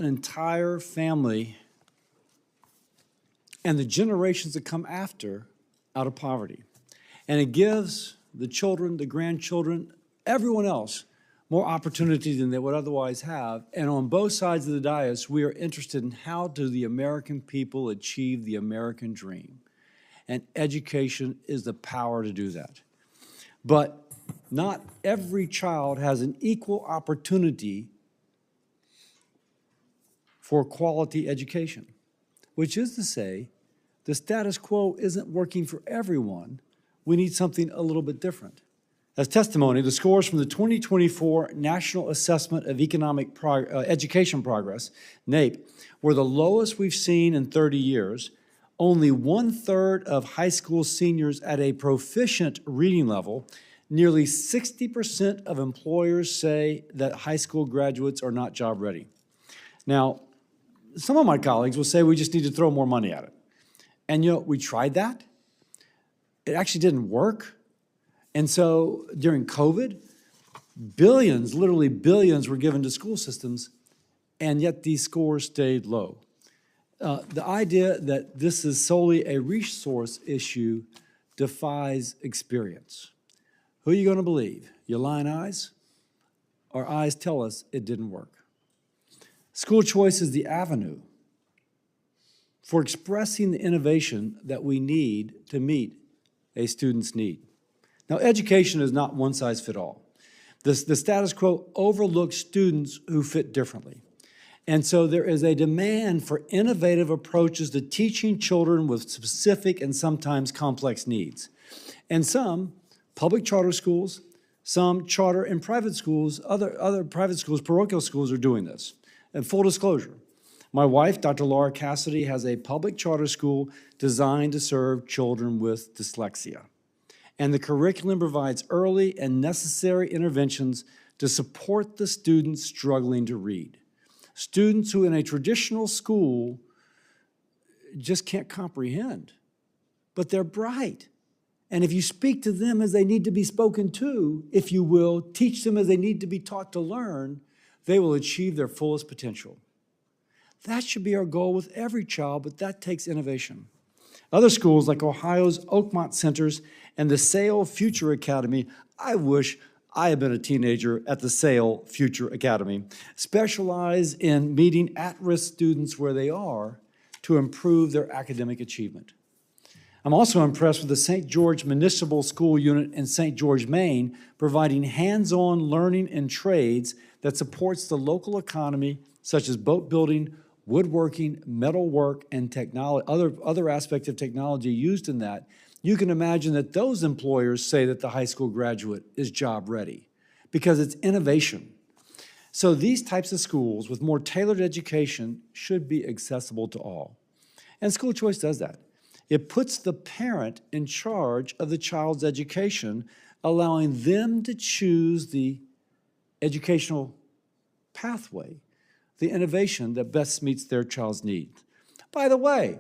an entire family and the generations that come after out of poverty. And it gives the children, the grandchildren, everyone else more opportunity than they would otherwise have. And on both sides of the dais, we are interested in how do the American people achieve the American dream. And education is the power to do that. But not every child has an equal opportunity for quality education, which is to say, the status quo isn't working for everyone. We need something a little bit different. As testimony, the scores from the 2024 National Assessment of Economic Education Progress, NAEP, were the lowest we've seen in 30 years. Only 1/3 of high school seniors at a proficient reading level. Nearly 60% of employers say that high school graduates are not job ready. Now, some of my colleagues will say we just need to throw more money at it. And you know, we tried that. It actually didn't work. And so during COVID, billions, literally billions were given to school systems, and yet these scores stayed low. The idea that this is solely a resource issue defies experience. Who are you going to believe? Your lying eyes? Our eyes tell us it didn't work. School choice is the avenue for expressing the innovation that we need to meet a student's need. Now, education is not one size fits all. The status quo overlooks students who fit differently. And so there is a demand for innovative approaches to teaching children with specific and sometimes complex needs. And some public charter schools, some charter and private schools, other private schools, parochial schools are doing this. And full disclosure, my wife, Dr. Laura Cassidy, has a public charter school designed to serve children with dyslexia. And the curriculum provides early and necessary interventions to support the students struggling to read. Students who in a traditional school just can't comprehend, but they're bright. And if you speak to them as they need to be spoken to, if you will, teach them as they need to be taught to learn, they will achieve their fullest potential. That should be our goal with every child, but that takes innovation. Other schools like Ohio's Oakmont Centers and the Sale Future Academy, I wish I had been a teenager at the Sale Future Academy, specialize in meeting at-risk students where they are to improve their academic achievement. I'm also impressed with the St. George Municipal School Unit in St. George, Maine, providing hands-on learning in trades that supports the local economy, such as boat building, woodworking, metalwork, and technology, other aspects of technology used in that. You can imagine that those employers say that the high school graduate is job ready because it's innovation. So these types of schools with more tailored education should be accessible to all. And school choice does that. It puts the parent in charge of the child's education, allowing them to choose the educational pathway, the innovation that best meets their child's needs. By the way,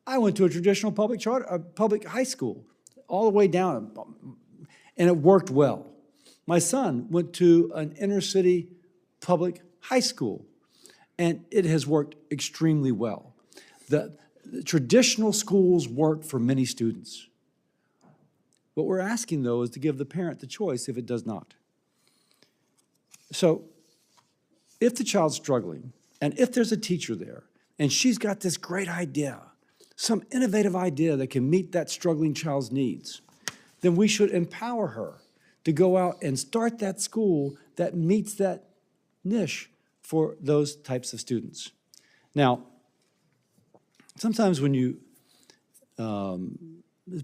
I went to a traditional public high school all the way down, and it worked well. My son went to an inner city public high school, and it has worked extremely well. The traditional schools work for many students. What we're asking, though, is to give the parent the choice if it does not. So if the child's struggling, and if there's a teacher there, and she's got this great idea, some innovative idea that can meet that struggling child's needs, then we should empower her to go out and start that school that meets that niche for those types of students. Now, sometimes when you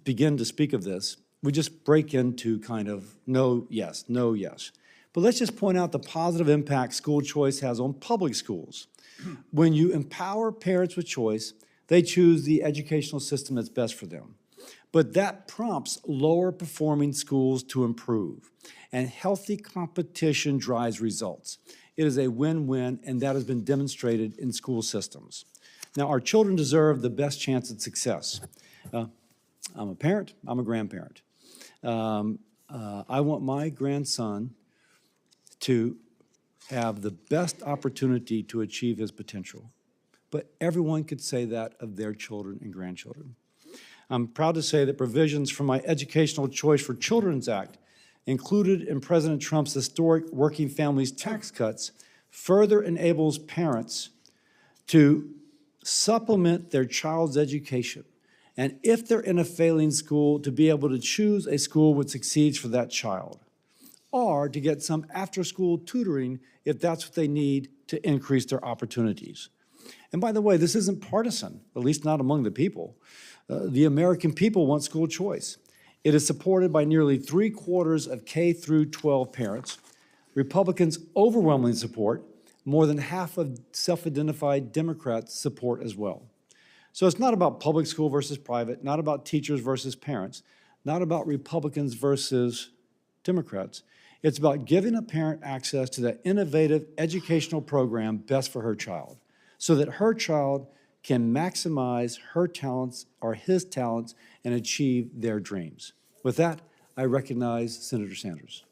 begin to speak of this, we just break into kind of no, yes, no, yes. But let's just point out the positive impact school choice has on public schools. When you empower parents with choice, they choose the educational system that's best for them. But that prompts lower performing schools to improve, and healthy competition drives results. It is a win-win, and that has been demonstrated in school systems. Now, our children deserve the best chance at success. I'm a parent, I'm a grandparent. I want my grandson to have the best opportunity to achieve his potential. But everyone could say that of their children and grandchildren. I'm proud to say that provisions from my Educational Choice for Children's Act, included in President Trump's historic working families tax cuts, further enables parents to supplement their child's education. And if they're in a failing school, to be able to choose a school which succeeds for that child, or to get some after-school tutoring if that's what they need to increase their opportunities. And by the way, this isn't partisan, at least not among the people. The American people want school choice. It is supported by nearly 3/4 of K through 12 parents. Republicans overwhelmingly support. More than half of self-identified Democrats support as well. So it's not about public school versus private, not about teachers versus parents, not about Republicans versus Democrats. It's about giving a parent access to that innovative educational program best for her child, so that her child can maximize her talents or his talents and achieve their dreams. With that, I recognize Senator Sanders.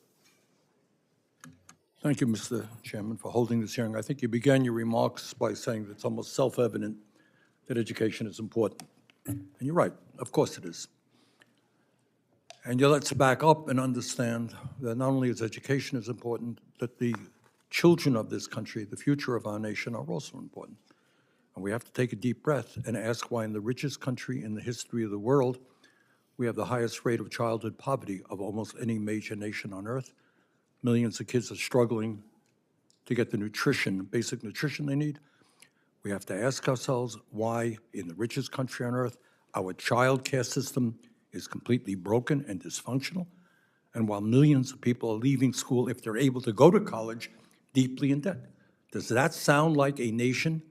Thank you, Mr. Chairman, for holding this hearing. I think you began your remarks by saying that it's almost self-evident that education is important. And you're right, of course it is. And yet let's back up and understand that not only is education is important, that the children of this country, the future of our nation, are also important. And we have to take a deep breath and ask why in the richest country in the history of the world, we have the highest rate of childhood poverty of almost any major nation on earth. Millions of kids are struggling to get the nutrition, basic nutrition they need. We have to ask ourselves why, in the richest country on earth, our child care system is completely broken and dysfunctional, and while millions of people are leaving school, if they're able to go to college, deeply in debt. Does that sound like a nation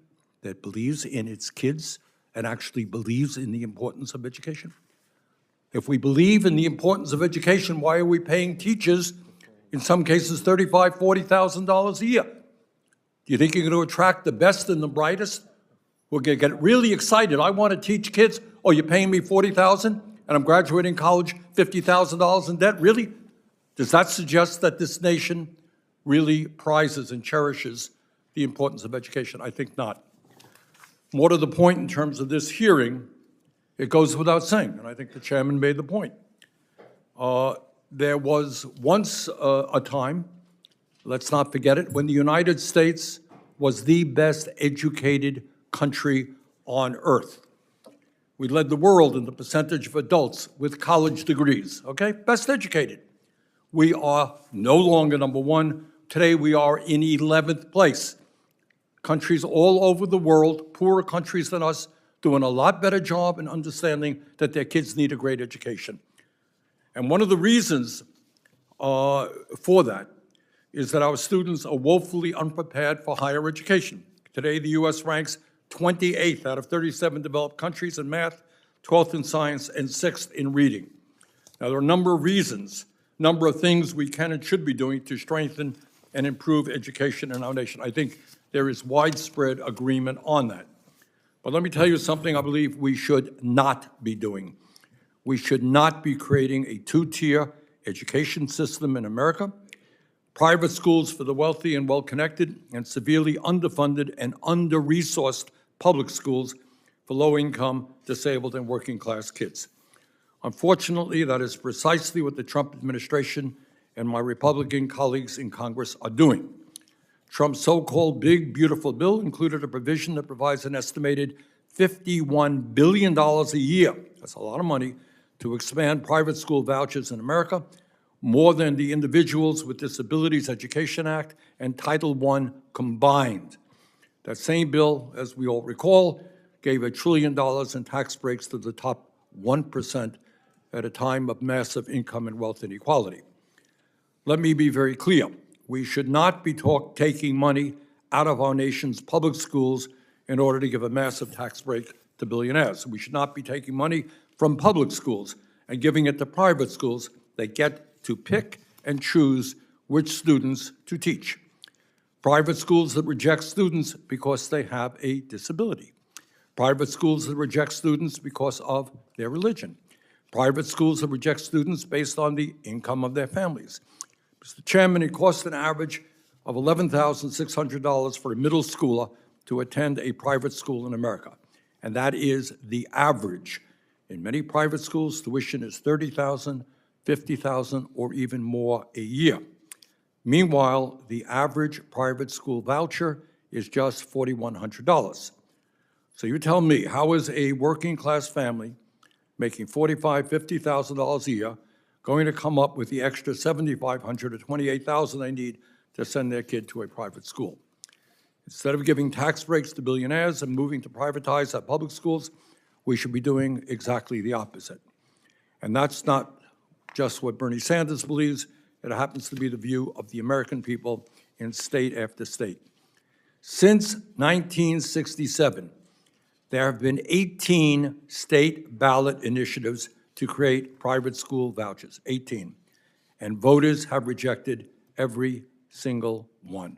that believes in its kids and actually believes in the importance of education? If we believe in the importance of education, why are we paying teachers, in some cases, $35,000, $40,000 a year? Do you think you're going to attract the best and the brightest? We're going to get really excited. I want to teach kids. Oh, you're paying me $40,000 and I'm graduating college, $50,000 in debt? Really? Does that suggest that this nation really prizes and cherishes the importance of education? I think not. More to the point in terms of this hearing, it goes without saying, and I think the chairman made the point. There was once a time, let's not forget it, when the United States was the best educated country on earth. We led the world in the percentage of adults with college degrees, okay? Best educated. We are no longer number one. Today we are in 11th place. Countries all over the world, poorer countries than us, doing a lot better job in understanding that their kids need a great education. And one of the reasons for that is that our students are woefully unprepared for higher education. Today, the U.S. ranks 28th out of 37 developed countries in math, 12th in science, and 6th in reading. Now, there are a number of reasons, number of things we can and should be doing to strengthen and improve education in our nation. I think there is widespread agreement on that. But let me tell you something I believe we should not be doing. We should not be creating a two-tier education system in America. Private schools for the wealthy and well-connected, and severely underfunded and under-resourced public schools for low-income, disabled, and working-class kids. Unfortunately, that is precisely what the Trump administration and my Republican colleagues in Congress are doing. Trump's so-called big, beautiful bill included a provision that provides an estimated $51 billion a year, that's a lot of money, to expand private school vouchers in America, more than the Individuals with Disabilities Education Act and Title I combined. That same bill, as we all recall, gave $1 trillion in tax breaks to the top 1% at a time of massive income and wealth inequality. Let me be very clear. We should not be taking money out of our nation's public schools in order to give a massive tax break to billionaires. We should not be taking money from public schools and giving it to private schools that get to pick and choose which students to teach. Private schools that reject students because they have a disability. Private schools that reject students because of their religion. Private schools that reject students based on the income of their families. Mr. Chairman, it costs an average of $11,600 for a middle schooler to attend a private school in America. And that is the average. In many private schools, tuition is $30,000, $50,000, or even more a year. Meanwhile, the average private school voucher is just $4,100. So you tell me, how is a working-class family making $45,000, $50,000 a year going to come up with the extra $7,500 or $28,000 they need to send their kid to a private school? Instead of giving tax breaks to billionaires and moving to privatize our public schools, we should be doing exactly the opposite. And that's not just what Bernie Sanders believes. It happens to be the view of the American people in state after state. Since 1967, there have been 18 state ballot initiatives to create private school vouchers, 18. And voters have rejected every single one,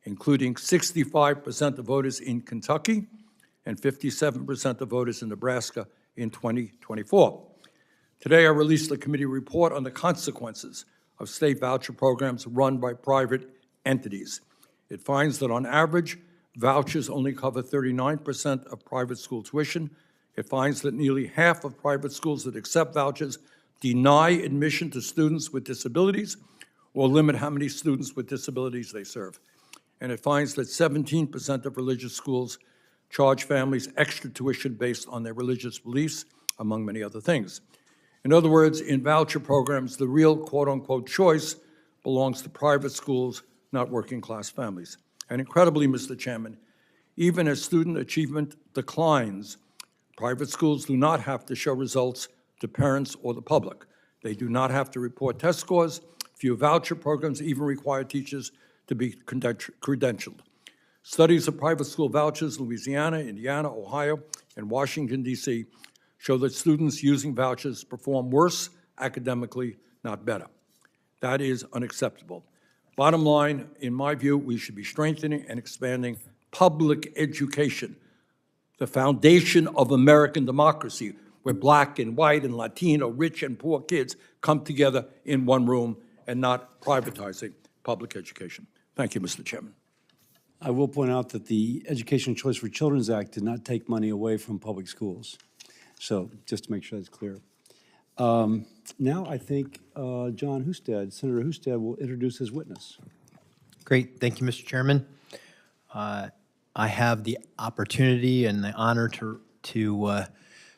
including 65% of voters in Kentucky and 57% of voters in Nebraska in 2024. Today, I released a committee report on the consequences of state voucher programs run by private entities. It finds that on average, vouchers only cover 39% of private school tuition. It finds that nearly half of private schools that accept vouchers deny admission to students with disabilities or limit how many students with disabilities they serve. And it finds that 17% of religious schools charge families extra tuition based on their religious beliefs, among many other things. In other words, in voucher programs, the real quote-unquote choice belongs to private schools, not working-class families. And incredibly, Mr. Chairman, even as student achievement declines, private schools do not have to show results to parents or the public. They do not have to report test scores. Few voucher programs even require teachers to be credentialed. Studies of private school vouchers in Louisiana, Indiana, Ohio, and Washington, D.C. show that students using vouchers perform worse academically, not better. That is unacceptable. Bottom line, in my view, we should be strengthening and expanding public education, the foundation of American democracy, where Black and white and Latino, rich and poor kids come together in one room, and not privatizing public education. Thank you, Mr. Chairman. I will point out that the Education Choice for Children's Act did not take money away from public schools. So just to make sure that's clear. Now I think John Husted, Senator Husted, will introduce his witness. Great. Thank you, Mr. Chairman. I have the opportunity and the honor to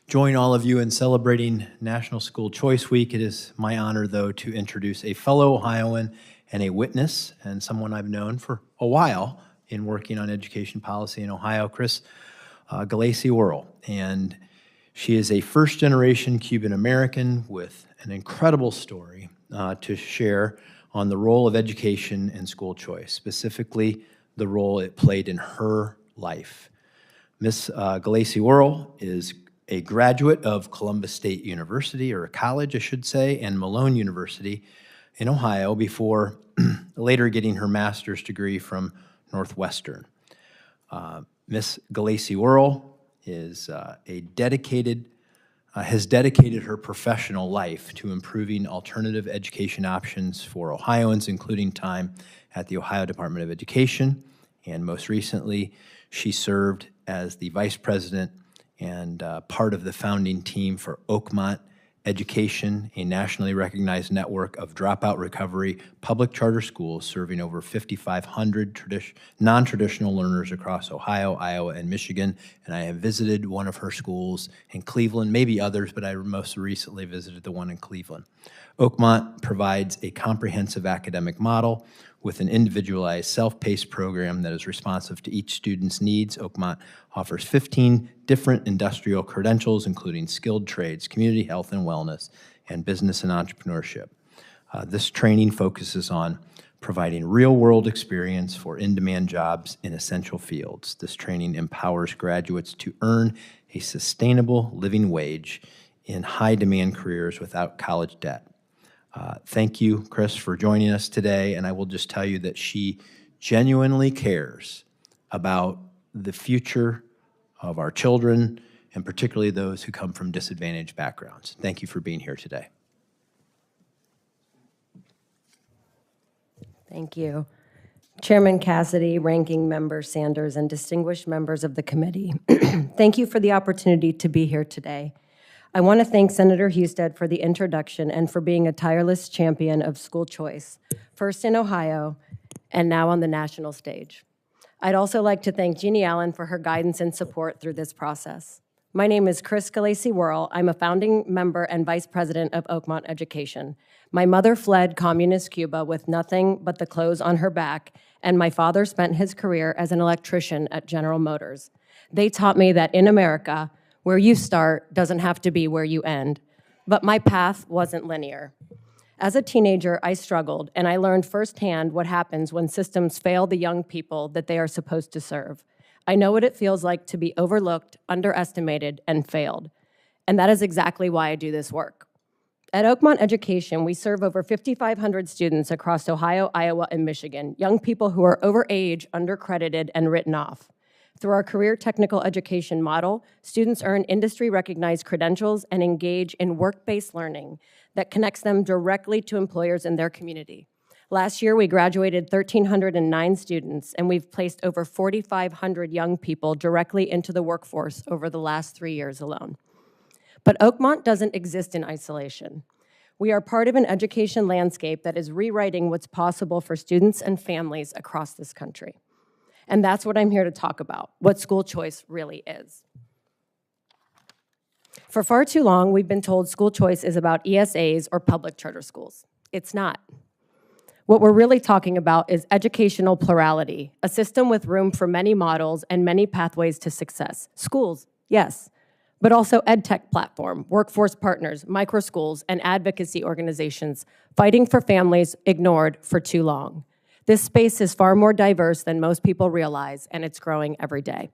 join all of you in celebrating National School Choice Week. It is my honor, though, to introduce a fellow Ohioan and a witness, and someone I've known for a while in working on education policy in Ohio, Chris Gulacy Wuerl. And she is a first-generation Cuban-American with an incredible story to share on the role of education and school choice, specifically the role it played in her life. Ms. Gulacy Wuerl is a graduate of Columbus State University, or a college, I should say, and Malone University in Ohio before later getting her master's degree from Northwestern. Ms. Gulacy Wuerl is has dedicated her professional life to improving alternative education options for Ohioans, including time at the Ohio Department of Education. And most recently, she served as the vice president and part of the founding team for Oakmont Education, a nationally recognized network of dropout recovery public charter schools serving over 5,500 non-traditional learners across Ohio, Iowa, and Michigan. And I have visited one of her schools in Cleveland, maybe others, but I most recently visited the one in Cleveland. Oakmont provides a comprehensive academic model with an individualized, self-paced program that is responsive to each student's needs. Oakmont offers 15 different industrial credentials, including skilled trades, community health and wellness, and business and entrepreneurship. This training focuses on providing real-world experience for in-demand jobs in essential fields. This training empowers graduates to earn a sustainable living wage in high-demand careers without college debt. Thank you, Chris, for joining us today, and I will just tell you that she genuinely cares about the future of our children, and particularly those who come from disadvantaged backgrounds. Thank you for being here today. Thank you. Chairman Cassidy, Ranking Member Sanders, and distinguished members of the committee, thank you for the opportunity to be here today. I want to thank Senator Husted for the introduction and for being a tireless champion of school choice, first in Ohio and now on the national stage. I'd also like to thank Jeannie Allen for her guidance and support through this process. My name is Chris Galacy-Worrell. I'm a founding member and vice president of Oakmont Education. My mother fled communist Cuba with nothing but the clothes on her back, and my father spent his career as an electrician at General Motors. They taught me that in America, where you start doesn't have to be where you end. But my path wasn't linear. As a teenager, I struggled, and I learned firsthand what happens when systems fail the young people that they are supposed to serve. I know what it feels like to be overlooked, underestimated, and failed. And that is exactly why I do this work. At Oakmont Education, we serve over 5,500 students across Ohio, Iowa, and Michigan, young people who are over age, undercredited, and written off. Through our career technical education model, students earn industry-recognized credentials and engage in work-based learning that connects them directly to employers in their community. Last year, we graduated 1,309 students, and we've placed over 4,500 young people directly into the workforce over the last 3 years alone. But Oakmont doesn't exist in isolation. We are part of an education landscape that is rewriting what's possible for students and families across this country. And that's what I'm here to talk about, what school choice really is. For far too long, we've been told school choice is about ESAs or public charter schools. It's not. What we're really talking about is educational plurality, a system with room for many models and many pathways to success. Schools, yes, but also EdTech platform, workforce partners, microschools, and advocacy organizations fighting for families ignored for too long. This space is far more diverse than most people realize, and it's growing every day.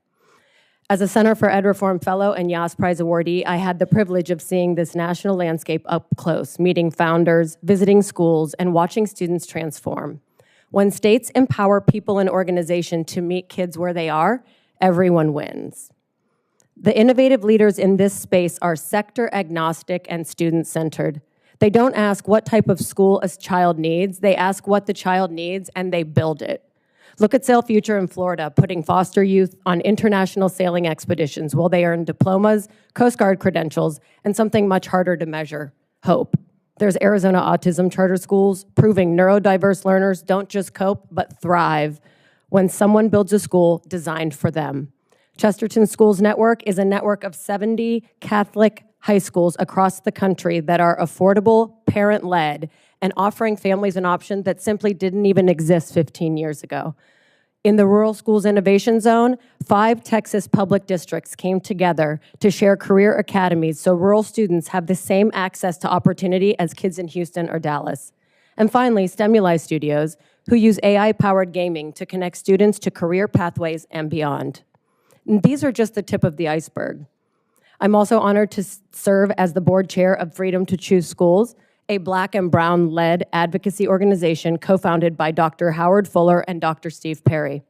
As a Center for Ed Reform Fellow and YAS Prize awardee, I had the privilege of seeing this national landscape up close, meeting founders, visiting schools, and watching students transform. When states empower people and organizations to meet kids where they are, everyone wins. The innovative leaders in this space are sector agnostic and student-centered. They don't ask what type of school a child needs, they ask what the child needs and they build it. Look at Sail Future in Florida, putting foster youth on international sailing expeditions while they earn diplomas, Coast Guard credentials, and something much harder to measure, hope. There's Arizona Autism Charter Schools, proving neurodiverse learners don't just cope, but thrive when someone builds a school designed for them. Chesterton Schools Network is a network of 70 Catholic high schools across the country that are affordable, parent-led, and offering families an option that simply didn't even exist 15 years ago. In the Rural Schools Innovation Zone, 5 Texas public districts came together to share career academies so rural students have the same access to opportunity as kids in Houston or Dallas. And finally, Stimuli Studios, who use AI-powered gaming to connect students to career pathways and beyond. And these are just the tip of the iceberg. I'm also honored to serve as the board chair of Freedom to Choose Schools, a Black and Brown-led advocacy organization co-founded by Dr. Howard Fuller and Dr. Steve Perry.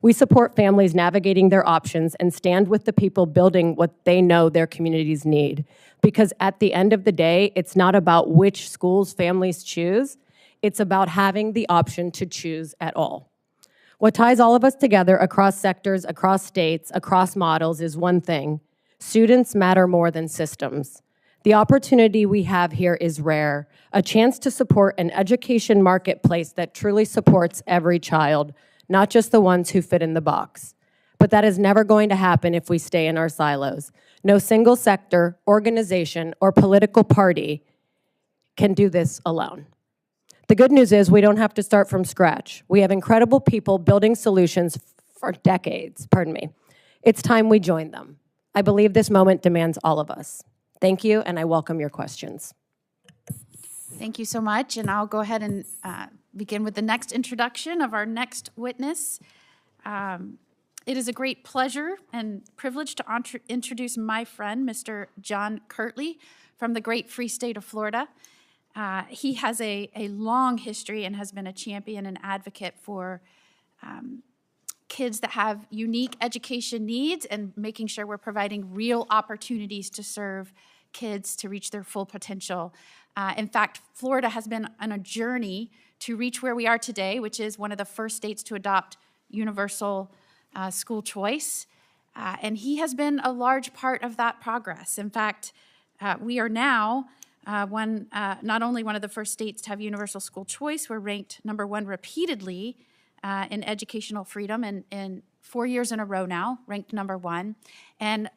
We support families navigating their options and stand with the people building what they know their communities need. Because at the end of the day, it's not about which schools families choose, it's about having the option to choose at all. What ties all of us together across sectors, across states, across models is one thing: students matter more than systems. The opportunity we have here is rare, a chance to support an education marketplace that truly supports every child, not just the ones who fit in the box. But that is never going to happen if we stay in our silos. No single sector, organization, or political party can do this alone. The good news is we don't have to start from scratch. We have incredible people building solutions for decades, It's time we join them. I believe this moment demands all of us. Thank you, and I welcome your questions. Thank you so much, and I'll go ahead and begin with the next introduction of our next witness. It is a great pleasure and privilege to introduce my friend, Mr. John Kirtley, from the great free state of Florida. He has a long history and has been a champion and advocate for kids that have unique education needs and making sure we're providing real opportunities to serve kids to reach their full potential. In fact, Florida has been on a journey to reach where we are today, which is one of the first states to adopt universal school choice. And he has been a large part of that progress. In fact, we are now not only one of the first states to have universal school choice, we're ranked #1 repeatedly in educational freedom in 4 years in a row now, ranked #1. And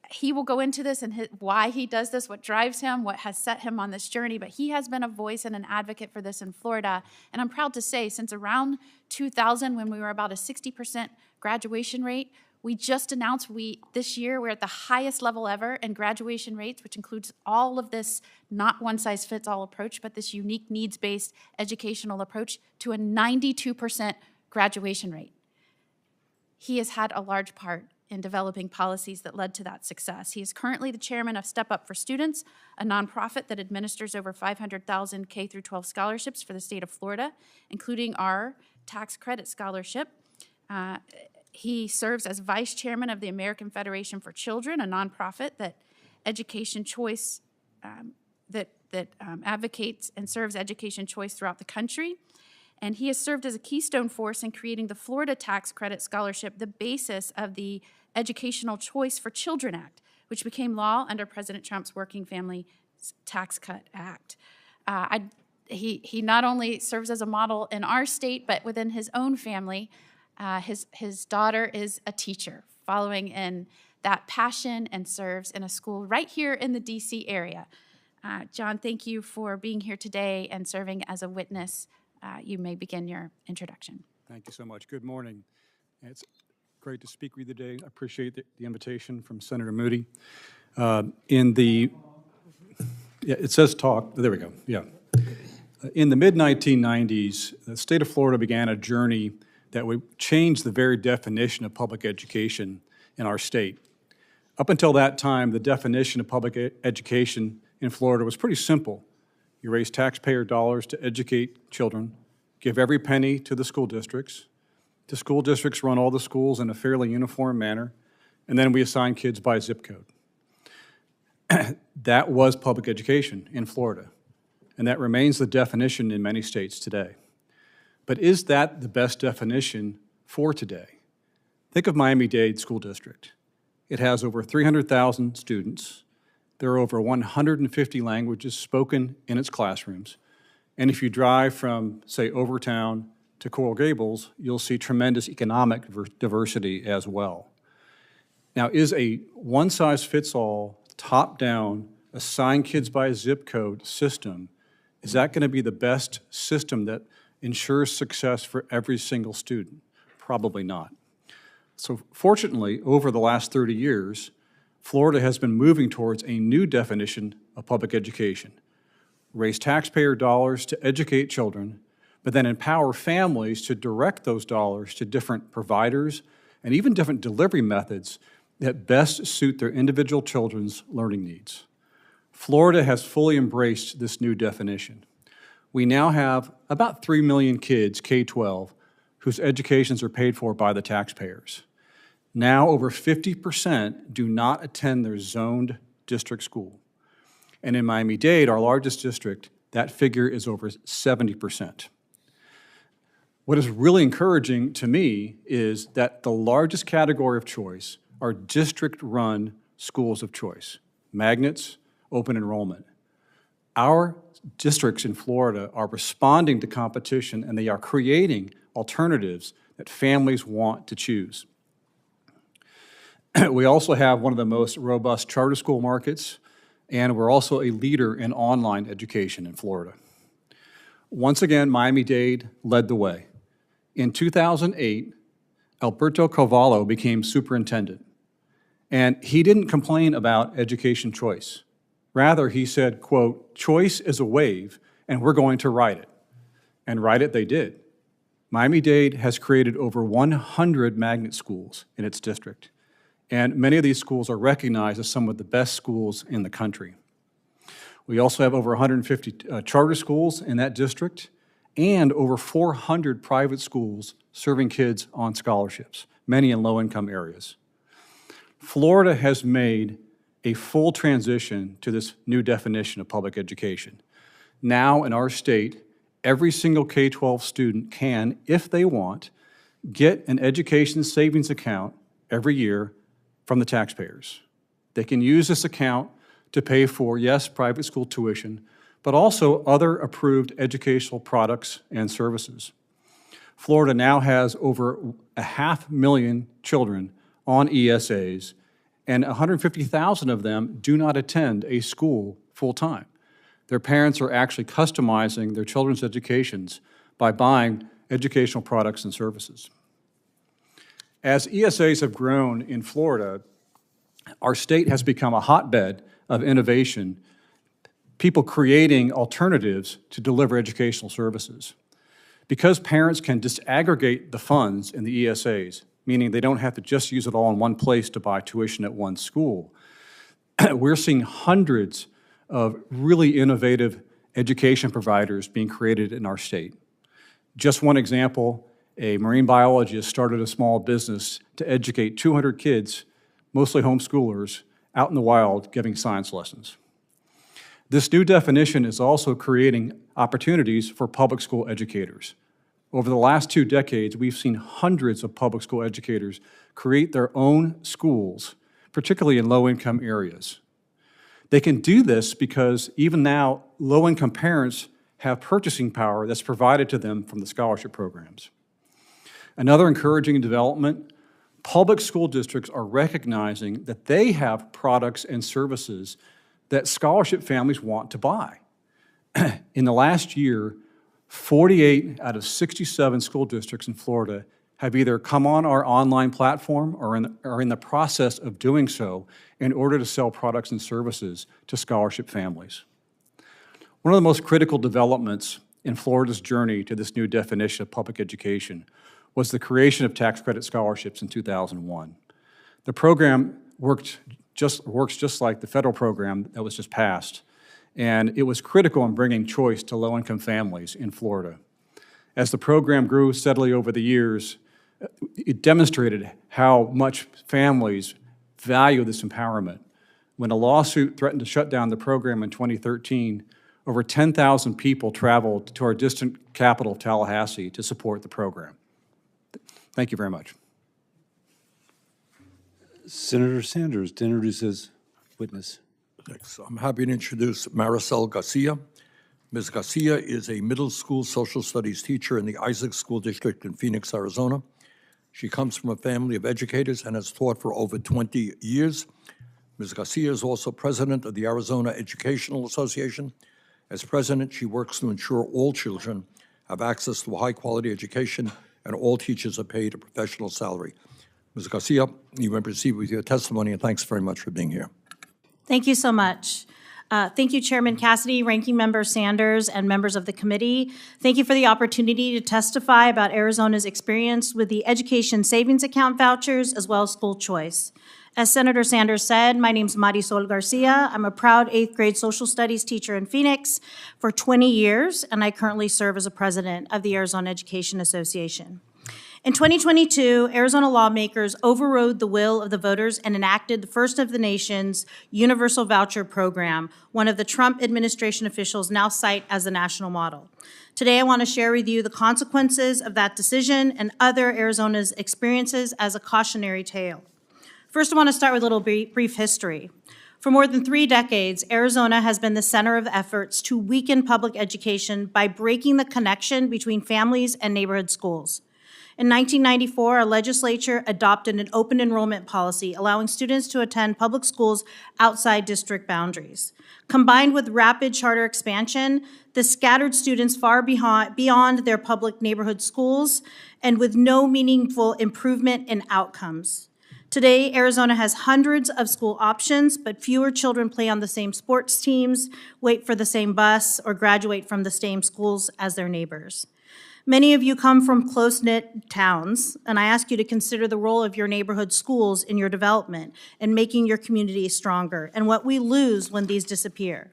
he will go into this and why he does this, what drives him, what has set him on this journey, but he has been a voice and an advocate for this in Florida. And I'm proud to say, since around 2000, when we were about a 60% graduation rate, we just announced this year we're at the highest level ever in graduation rates, which includes all of this not one-size-fits-all approach, but this unique needs-based educational approach to a 92% graduation rate. He has had a large part in developing policies that led to that success. He is currently the chairman of Step Up for Students, a nonprofit that administers over 500,000 K-12 scholarships for the state of Florida, including our tax credit scholarship. He serves as vice chairman of the American Federation for Children, a nonprofit that education choice advocates and serves education choice throughout the country. And he has served as a keystone force in creating the Florida Tax Credit Scholarship, the basis of the Educational Choice for Children Act, which became law under President Trump's Working Family Tax Cut Act. He not only serves as a model in our state, but within his own family. His daughter is a teacher, following in that passion, and serves in a school right here in the DC area. John, thank you for being here today and serving as a witness. You may begin your introduction. Thank you so much. Good morning. It's great to speak with you today. I appreciate the invitation from Senator Moody. It says talk. There we go. Yeah. In the mid-1990s, the state of Florida began a journey that would change the very definition of public education in our state. Up until that time, the definition of public education in Florida was pretty simple. You raise taxpayer dollars to educate children, give every penny to the school districts. The school districts run all the schools in a fairly uniform manner, and then we assign kids by zip code. That was public education in Florida, and that remains the definition in many states today. But is that the best definition for today? Think of Miami-Dade School District. It has over 300,000 students. There are over 150 languages spoken in its classrooms. And if you drive from, say, Overtown to Coral Gables, you'll see tremendous economic diversity as well. Now, is a one-size-fits-all, top-down, assign kids by zip code system, is that going to be the best system that ensures success for every single student? Probably not. So fortunately, over the last 30 years, Florida has been moving towards a new definition of public education. Raise taxpayer dollars to educate children, but then empower families to direct those dollars to different providers and even different delivery methods that best suit their individual children's learning needs. Florida has fully embraced this new definition. We now have about 3 million kids, K-12, whose educations are paid for by the taxpayers. Now, over 50% do not attend their zoned district school. And in Miami-Dade, our largest district, that figure is over 70%. What is really encouraging to me is that the largest category of choice are district-run schools of choice, magnets, open enrollment. Our districts in Florida are responding to competition, and they are creating alternatives that families want to choose. We also have one of the most robust charter school markets, and we're also a leader in online education in Florida. Once again, Miami-Dade led the way. In 2008, Alberto Cavallo became superintendent, and he didn't complain about education choice. Rather, he said, quote, "Choice is a wave, and we're going to ride it." And ride it they did. Miami-Dade has created over 100 magnet schools in its district, and many of these schools are recognized as some of the best schools in the country. We also have over 150 charter schools in that district, and over 400 private schools serving kids on scholarships, many in low-income areas. Florida has made a full transition to this new definition of public education. Now, in our state, every single K-12 student can, if they want, get an education savings account every year from the taxpayers. They can use this account to pay for, yes, private school tuition, but also other approved educational products and services. Florida now has over 500,000 children on ESAs, and 150,000 of them do not attend a school full-time. Their parents are actually customizing their children's educations by buying educational products and services. As ESAs have grown in Florida, our state has become a hotbed of innovation, people creating alternatives to deliver educational services. Because parents can disaggregate the funds in the ESAs, meaning they don't have to just use it all in one place to buy tuition at one school, we're seeing hundreds of really innovative education providers being created in our state. Just one example, a marine biologist started a small business to educate 200 kids, mostly homeschoolers, out in the wild giving science lessons. This new definition is also creating opportunities for public school educators. Over the last 2 decades, we've seen hundreds of public school educators create their own schools, particularly in low-income areas. They can do this because even now, low-income parents have purchasing power that's provided to them from the scholarship programs. Another encouraging development, public school districts are recognizing that they have products and services that scholarship families want to buy. In the last year, 48 out of 67 school districts in Florida have either come on our online platform or are in the process of doing so in order to sell products and services to scholarship families. One of the most critical developments in Florida's journey to this new definition of public education was the creation of tax credit scholarships in 2001. The program works just like the federal program that was just passed, and it was critical in bringing choice to low-income families in Florida. As the program grew steadily over the years, it demonstrated how much families value this empowerment. When a lawsuit threatened to shut down the program in 2013, over 10,000 people traveled to our distant capital of Tallahassee to support the program. Thank you very much. Senator Sanders to introduce his witness. Thanks. I'm happy to introduce Maricel Garcia. Ms. Garcia is a middle school social studies teacher in the Isaac School District in Phoenix, Arizona. She comes from a family of educators and has taught for over 20 years. Ms. Garcia is also president of the Arizona Educational Association. As president, she works to ensure all children have access to a high-quality education and all teachers are paid a professional salary. Ms. Garcia, you may proceed with your testimony, and thanks very much for being here. Thank you so much. Thank you, Chairman Cassidy, Ranking Member Sanders, and members of the committee. Thank you for the opportunity to testify about Arizona's experience with the Education Savings Account vouchers as well as school choice. As Senator Sanders said, my name is Maricel Garcia. I'm a proud 8th grade social studies teacher in Phoenix for 20 years, and I currently serve as a president of the Arizona Education Association. In 2022, Arizona lawmakers overrode the will of the voters and enacted the first of the nation's universal voucher program, one of the Trump administration officials now cite as the national model. Today, I want to share with you the consequences of that decision and other Arizona's experiences as a cautionary tale. First, I want to start with a little brief history. For more than 3 decades, Arizona has been the center of efforts to weaken public education by breaking the connection between families and neighborhood schools. In 1994, our legislature adopted an open enrollment policy allowing students to attend public schools outside district boundaries. Combined with rapid charter expansion, this scattered students far beyond their public neighborhood schools and with no meaningful improvement in outcomes. Today, Arizona has hundreds of school options, but fewer children play on the same sports teams, wait for the same bus, or graduate from the same schools as their neighbors. Many of you come from close-knit towns, and I ask you to consider the role of your neighborhood schools in your development and making your community stronger, and what we lose when these disappear.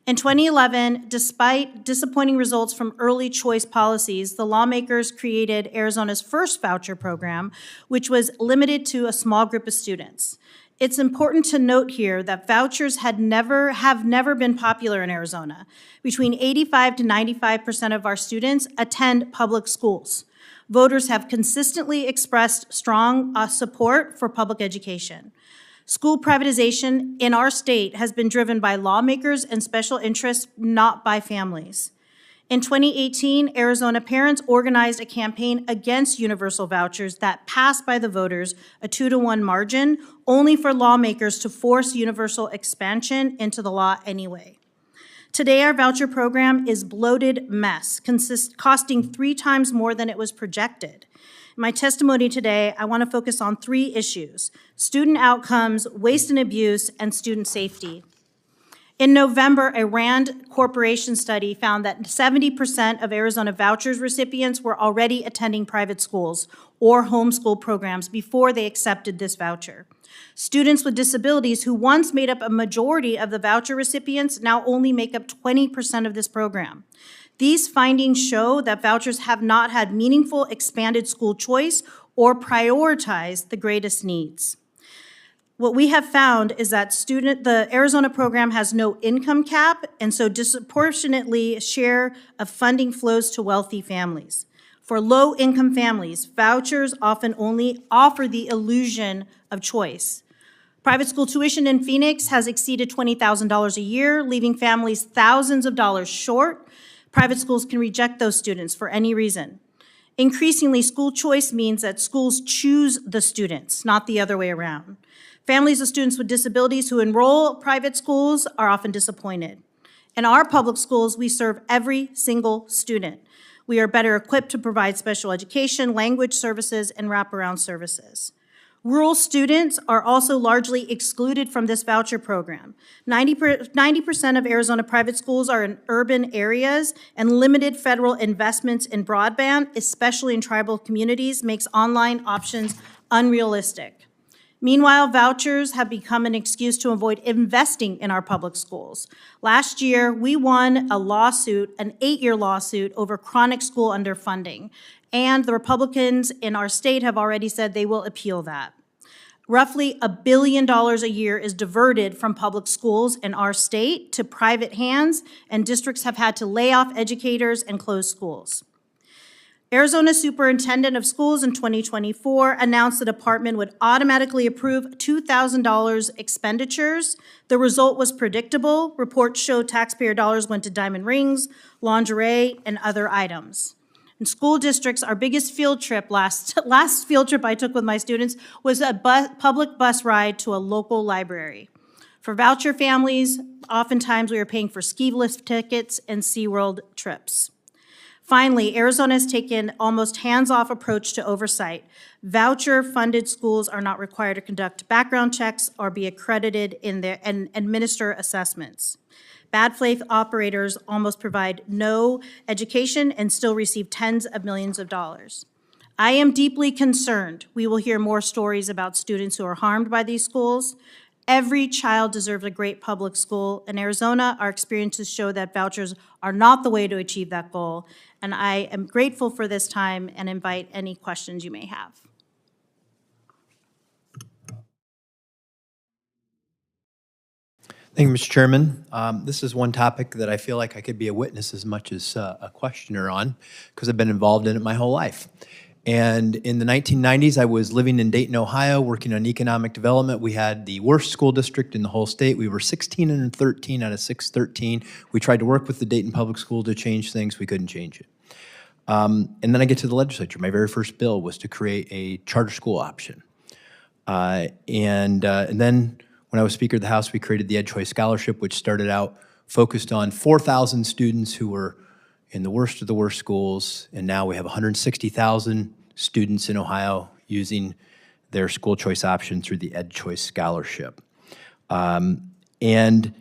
In 2011, despite disappointing results from early choice policies, the lawmakers created Arizona's first voucher program, which was limited to a small group of students. It's important to note here that vouchers have never been popular in Arizona. Between 85 to 95% of our students attend public schools. Voters have consistently expressed strong support for public education. School privatization in our state has been driven by lawmakers and special interests, not by families. In 2018, Arizona parents organized a campaign against universal vouchers that passed by the voters, a 2-to-1 margin, only for lawmakers to force universal expansion into the law anyway. Today, our voucher program is bloated mess, costing 3 times more than it was projected. In my testimony today, I want to focus on 3 issues: student outcomes, waste and abuse, and student safety. In November, a RAND Corporation study found that 70% of Arizona vouchers recipients were already attending private schools or homeschool programs before they accepted this voucher. Students with disabilities who once made up a majority of the voucher recipients now only make up 20% of this program. These findings show that vouchers have not had meaningful expanded school choice or prioritized the greatest needs. What we have found is that the Arizona program has no income cap, and so disproportionately share of funding flows to wealthy families. For low-income families, vouchers often only offer the illusion of choice. Private school tuition in Phoenix has exceeded $20,000 a year, leaving families thousands of dollars short. Private schools can reject those students for any reason. Increasingly, school choice means that schools choose the students, not the other way around. Families of students with disabilities who enroll at private schools are often disappointed. In our public schools, we serve every single student. We are better equipped to provide special education, language services, and wraparound services. Rural students are also largely excluded from this voucher program. 90% of Arizona private schools are in urban areas, and limited federal investments in broadband, especially in tribal communities, makes online options unrealistic. Meanwhile, vouchers have become an excuse to avoid investing in our public schools. Last year, we won a lawsuit, an 8-year lawsuit, over chronic school underfunding, and the Republicans in our state have already said they will appeal that. Roughly $1 billion a year is diverted from public schools in our state to private hands, and districts have had to lay off educators and close schools. Arizona's superintendent of schools in 2024 announced the department would automatically approve $2,000 expenditures. The result was predictable. Reports show taxpayer dollars went to diamond rings, lingerie, and other items. In school districts, our biggest field trip, last field trip I took with my students, was a public bus ride to a local library. For voucher families, oftentimes we were paying for ski lift tickets and SeaWorld trips. Finally, Arizona has taken almost hands-off approach to oversight. Voucher-funded schools are not required to conduct background checks or be accredited and administer assessments. Bad faith operators almost provide no education and still receive tens of millions of dollars. I am deeply concerned we will hear more stories about students who are harmed by these schools. Every child deserves a great public school. In Arizona, our experiences show that vouchers are not the way to achieve that goal, and I am grateful for this time and invite any questions you may have. Thank you, Mr. Chairman. This is one topic that I feel like I could be a witness as much as a questioner on, because I've been involved in it my whole life. And in the 1990s, I was living in Dayton, Ohio, working on economic development. We had the worst school district in the whole state. We were 16 and 13 out of 613. We tried to work with the Dayton Public School to change things. We couldn't change it. And then I get to the legislature. My very first bill was to create a charter school option. And then when I was Speaker of the House, we created the Ed Choice Scholarship, which started out focused on 4,000 students who were in the worst of the worst schools, and now we have 160,000 students in Ohio using their school choice option through the Ed Choice Scholarship. And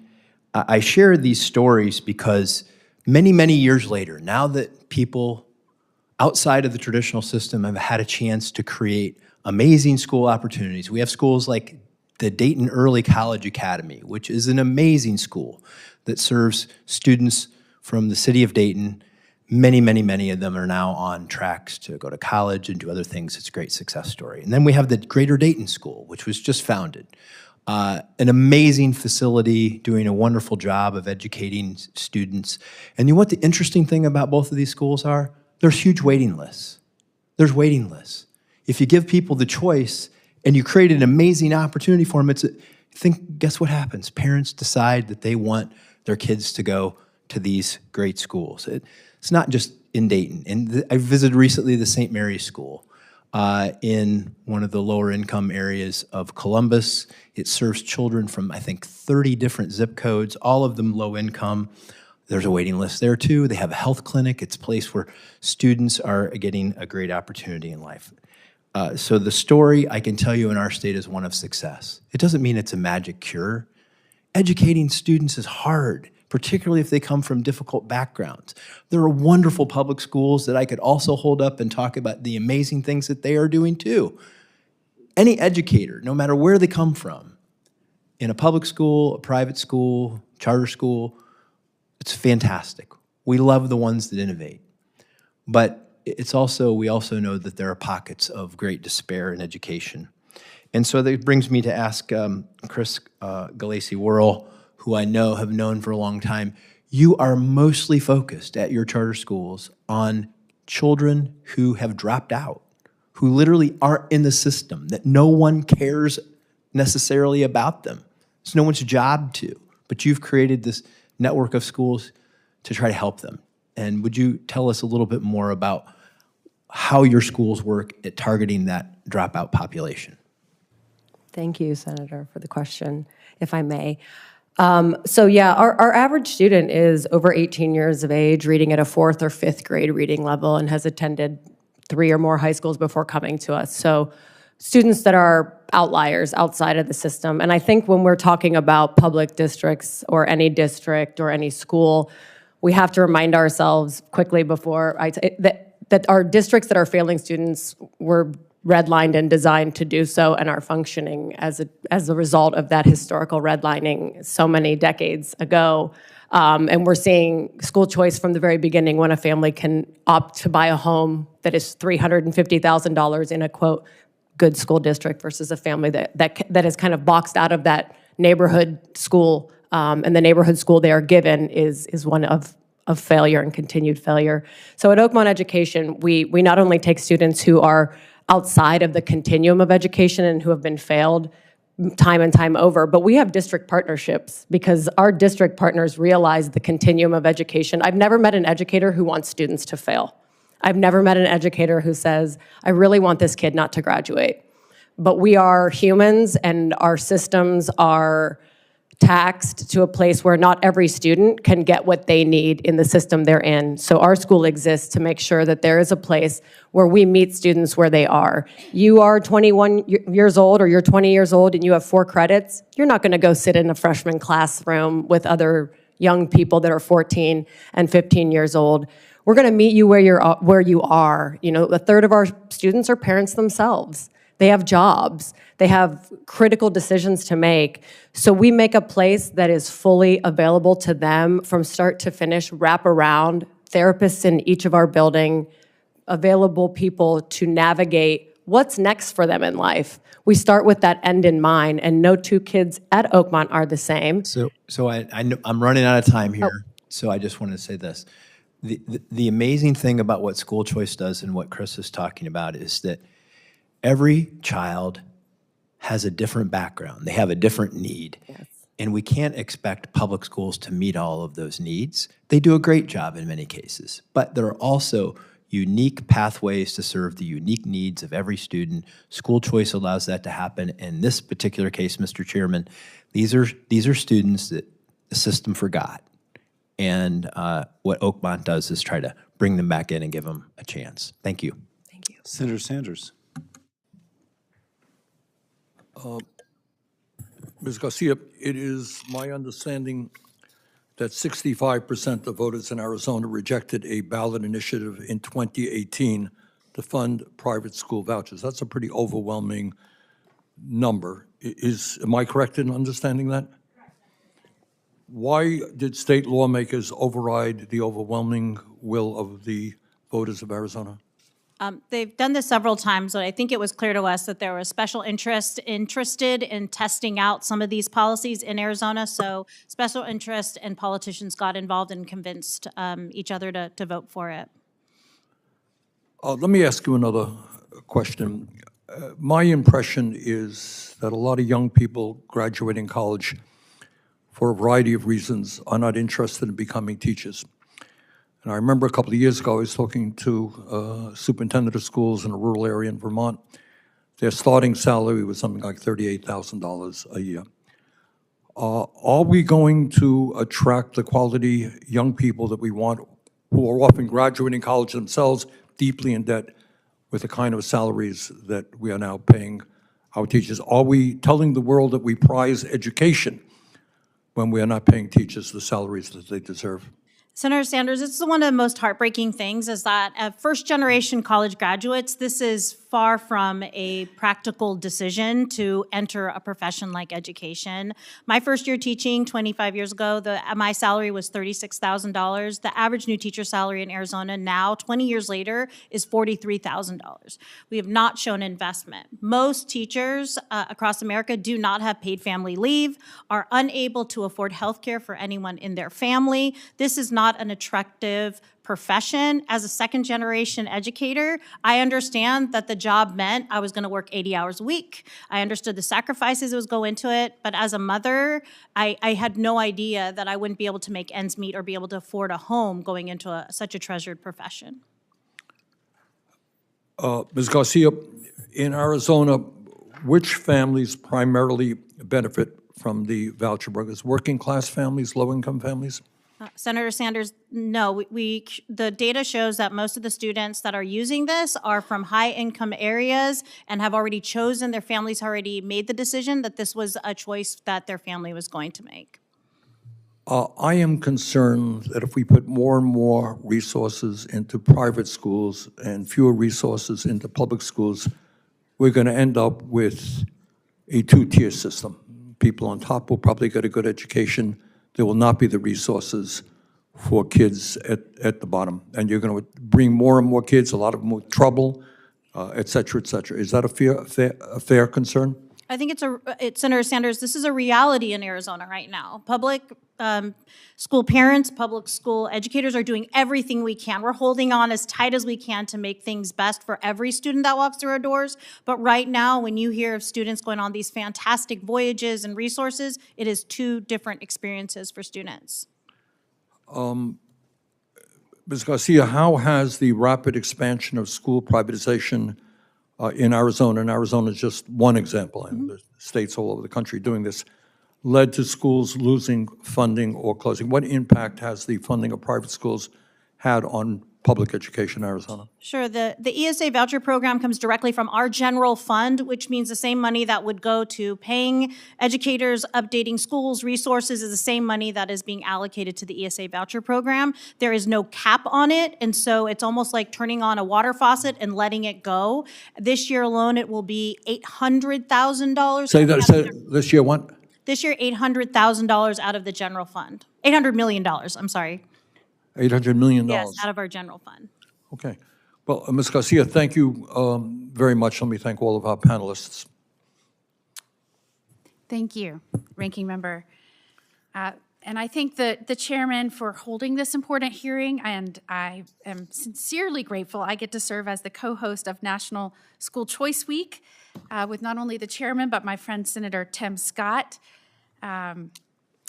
I share these stories because many, many years later, now that people outside of the traditional system have had a chance to create amazing school opportunities, we have schools like the Dayton Early College Academy, which is an amazing school that serves students from the city of Dayton, Many, many, many of them are now on tracks to go to college and do other things. It's a great success story. And then we have the Greater Dayton School, which was just founded. An amazing facility, doing a wonderful job of educating students. And you know what the interesting thing about both of these schools are? There's huge waiting lists. There's waiting lists. If you give people the choice and you create an amazing opportunity for them, guess what happens? Parents decide that they want their kids to go to these great schools. It's not just in Dayton. And I visited recently the St. Mary's School in one of the lower income areas of Columbus. It serves children from, I think, 30 different zip codes, all of them low income. There's a waiting list there too. They have a health clinic. It's a place where students are getting a great opportunity in life. So the story I can tell you in our state is one of success. It doesn't mean it's a magic cure. Educating students is hard, particularly if they come from difficult backgrounds. There are wonderful public schools that I could also hold up and talk about the amazing things that they are doing too. Any educator, no matter where they come from, in a public school, a private school, charter school, it's fantastic. We love the ones that innovate. But we also know that there are pockets of great despair in education. And so that brings me to ask Chris Galacy-Worrell, who I have known for a long time. You are mostly focused at your charter schools on children who have dropped out, who literally aren't in the system, that no one cares necessarily about them. It's no one's job to, but you've created this network of schools to try to help them. And would you tell us a little bit more about how your schools work at targeting that dropout population? Thank you, Senator, for the question, if I may. Our average student is over 18 years of age, reading at a 4th or 5th grade reading level, and has attended 3 or more high schools before coming to us. So students that are outliers outside of the system. And I think when we're talking about public districts or any district or any school, we have to remind ourselves quickly before that our districts that are failing students were redlined and designed to do so and are functioning as a result of that historical redlining so many decades ago. And we're seeing school choice from the very beginning when a family can opt to buy a home that is $350,000 in a, quote, good school district versus a family that is kind of boxed out of that neighborhood school. And the neighborhood school they are given is one of failure and continued failure. So at Oakmont Education, we not only take students who are outside of the continuum of education and who have been failed time and time over, but we have district partnerships because our district partners realize the continuum of education. I've never met an educator who wants students to fail. I've never met an educator who says, I really want this kid not to graduate. But we are humans and our systems are taxed to a place where not every student can get what they need in the system they're in. So our school exists to make sure that there is a place where we meet students where they are. You are 21 years old or you're 20 years old and you have 4 credits. You're not going to go sit in a freshman classroom with other young people that are 14 and 15 years old. We're going to meet you where you are. You know, a third of our students are parents themselves. They have jobs. They have critical decisions to make. So we make a place that is fully available to them from start to finish, wrap around, therapists in each of our building, available people to navigate what's next for them in life. We start with that end in mind, and no 2 kids at Oakmont are the same. So I know I'm running out of time here, so I just wanted to say this. The amazing thing about what school choice does and what Chris is talking about is that every child has a different background. They have a different need. Yes. And we can't expect public schools to meet all of those needs. They do a great job in many cases, but there are also unique pathways to serve the unique needs of every student. School choice allows that to happen. In this particular case, Mr. Chairman, these are students that the system forgot. And what Oakmont does is try to bring them back in and give them a chance. Thank you. Thank you. Senator Sanders. Ms. Garcia, it is my understanding that 65% of voters in Arizona rejected a ballot initiative in 2018 to fund private school vouchers. That's a pretty overwhelming number. Am I correct in understanding that? Why did state lawmakers override the overwhelming will of the voters of Arizona? They've done this several times, but I think it was clear to us that there was special interested in testing out some of these policies in Arizona. So special interest and politicians got involved and convinced each other to vote for it. Let me ask you another question. My impression is that a lot of young people graduating college, for a variety of reasons, are not interested in becoming teachers. And I remember a couple of years ago, I was talking to a superintendent of schools in a rural area in Vermont. Their starting salary was something like $38,000 a year. Are we going to attract the quality young people that we want, who are often graduating college themselves, deeply in debt, with the kind of salaries that we are now paying our teachers? Are we telling the world that we prize education when we are not paying teachers the salaries that they deserve? Senator Sanders, this is one of the most heartbreaking things is that first-generation college graduates, this is far from a practical decision to enter a profession like education. My first year teaching 25 years ago, my salary was $36,000. The average new teacher salary in Arizona now, 20 years later, is $43,000. We have not shown investment. Most teachers across America do not have paid family leave, are unable to afford health care for anyone in their family. This is not an attractive profession. As a second-generation educator, I understand that the job meant I was going to work 80 hours a week. I understood the sacrifices that would go into it, but as a mother, I had no idea that I wouldn't be able to make ends meet or be able to afford a home going into such a treasured profession. Ms. Garcia, in Arizona, which families primarily benefit from the voucher programs? Working-class families, low-income families? Senator Sanders, no. The data shows that most of the students that are using this are from high-income areas and have already chosen, their families already made the decision that this was a choice that their family was going to make. I am concerned that if we put more and more resources into private schools and fewer resources into public schools, we're going to end up with a two-tier system. People on top will probably get a good education. There will not be the resources for kids at the bottom. And you're going to bring more and more kids, a lot of them with trouble, et cetera, et cetera. Is that a fair concern? I think Senator Sanders, this is a reality in Arizona right now. Public school parents, public school educators are doing everything we can. We're holding on as tight as we can to make things best for every student that walks through our doors. But right now, when you hear of students going on these fantastic voyages and resources, it is two different experiences for students. Ms. Garcia, how has the rapid expansion of school privatization in Arizona, and Arizona is just one example, and there's states all over the country doing this, led to schools losing funding or closing? What impact has the funding of private schools had on public education in Arizona? Sure. The ESA voucher program comes directly from our general fund, which means the same money that would go to paying educators, updating schools, resources is the same money that is being allocated to the ESA voucher program. There is no cap on it, and so it's almost like turning on a water faucet and letting it go. This year alone, it will be $800,000. Say this year what? This year, $800,000 out of the general fund. $800 million, I'm sorry. $800 million? Yes, out of our general fund. Okay. Well, Ms. Garcia, thank you very much. Let me thank all of our panelists. Thank you, Ranking Member. And I thank the chairman for holding this important hearing, and I am sincerely grateful I get to serve as the co-host of National School Choice Week with not only the chairman, but my friend Senator Tim Scott.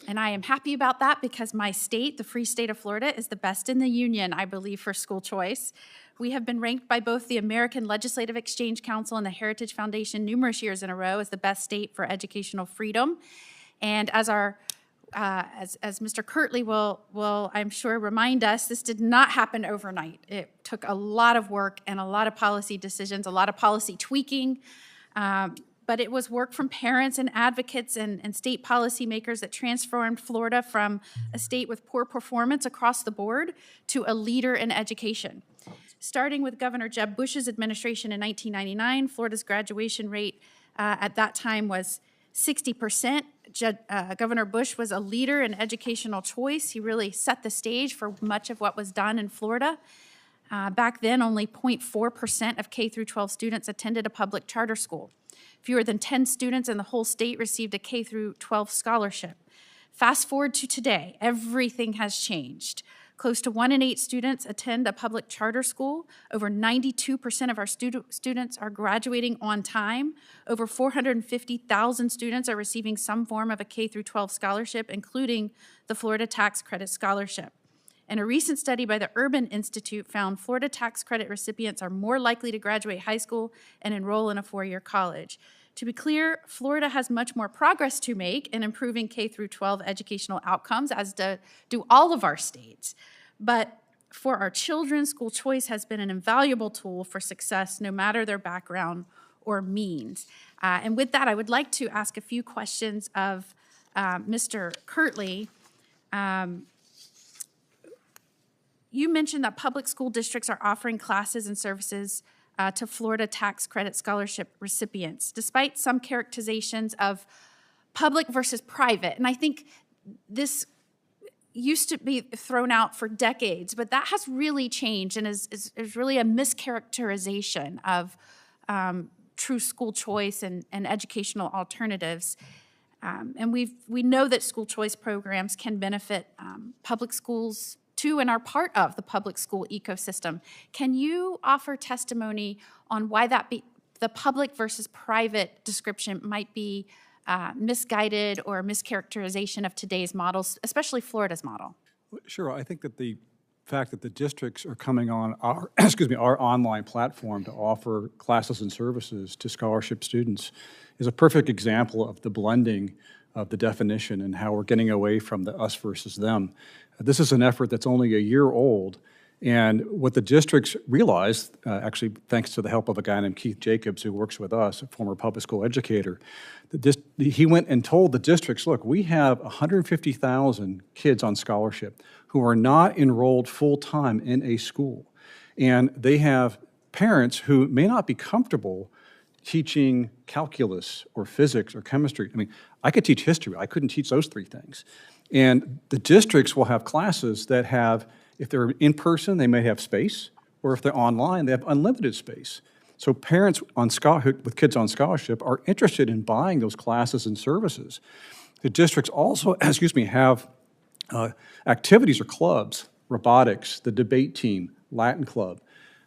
And I am happy about that because my state, the free state of Florida, is the best in the union, I believe, for school choice. We have been ranked by both the American Legislative Exchange Council and the Heritage Foundation numerous years in a row as the best state for educational freedom. And as Mr. Kirtley will, I'm sure, remind us, this did not happen overnight. It took a lot of work and a lot of policy decisions, a lot of policy tweaking, but it was work from parents and advocates and state policymakers that transformed Florida from a state with poor performance across the board to a leader in education. Starting with Governor Jeb Bush's administration in 1999, Florida's graduation rate at that time was 60%. Governor Bush was a leader in educational choice. He really set the stage for much of what was done in Florida. Back then, only 0.4% of K through 12 students attended a public charter school. Fewer than 10 students in the whole state received a K through 12 scholarship. Fast forward to today, everything has changed. Close to 1 in 8 students attend a public charter school. Over 92% of our students are graduating on time. Over 450,000 students are receiving some form of a K through 12 scholarship, including the Florida Tax Credit Scholarship. And a recent study by the Urban Institute found Florida tax credit recipients are more likely to graduate high school and enroll in a 4-year college. To be clear, Florida has much more progress to make in improving K through 12 educational outcomes, as do all of our states. But for our children, school choice has been an invaluable tool for success, no matter their background or means. And with that, I would like to ask a few questions of Mr. Kirtley. You mentioned that public school districts are offering classes and services to Florida tax credit scholarship recipients, despite some characterizations of public versus private. And I think this used to be thrown out for decades, but that has really changed and is really a mischaracterization of true school choice and educational alternatives. And we know that school choice programs can benefit public schools too and are part of the public school ecosystem. Can you offer testimony on why the public versus private description might be misguided or mischaracterization of today's models, especially Florida's model? Sure. I think that the fact that the districts are coming on our, our online platform to offer classes and services to scholarship students is a perfect example of the blending of the definition and how we're getting away from the us versus them. This is an effort that's only a year old, and what the districts realized, actually thanks to the help of a guy named Keith Jacobs who works with us, a former public school educator, he went and told the districts, look, we have 150,000 kids on scholarship who are not enrolled full-time in a school, and they have parents who may not be comfortable teaching calculus or physics or chemistry. I mean, I could teach history, I couldn't teach those 3 things. And the districts will have classes that have, if they're in person, they may have space, or if they're online, they have unlimited space. So parents with kids on scholarship are interested in buying those classes and services. The districts also, have activities or clubs, robotics, the debate team, Latin club,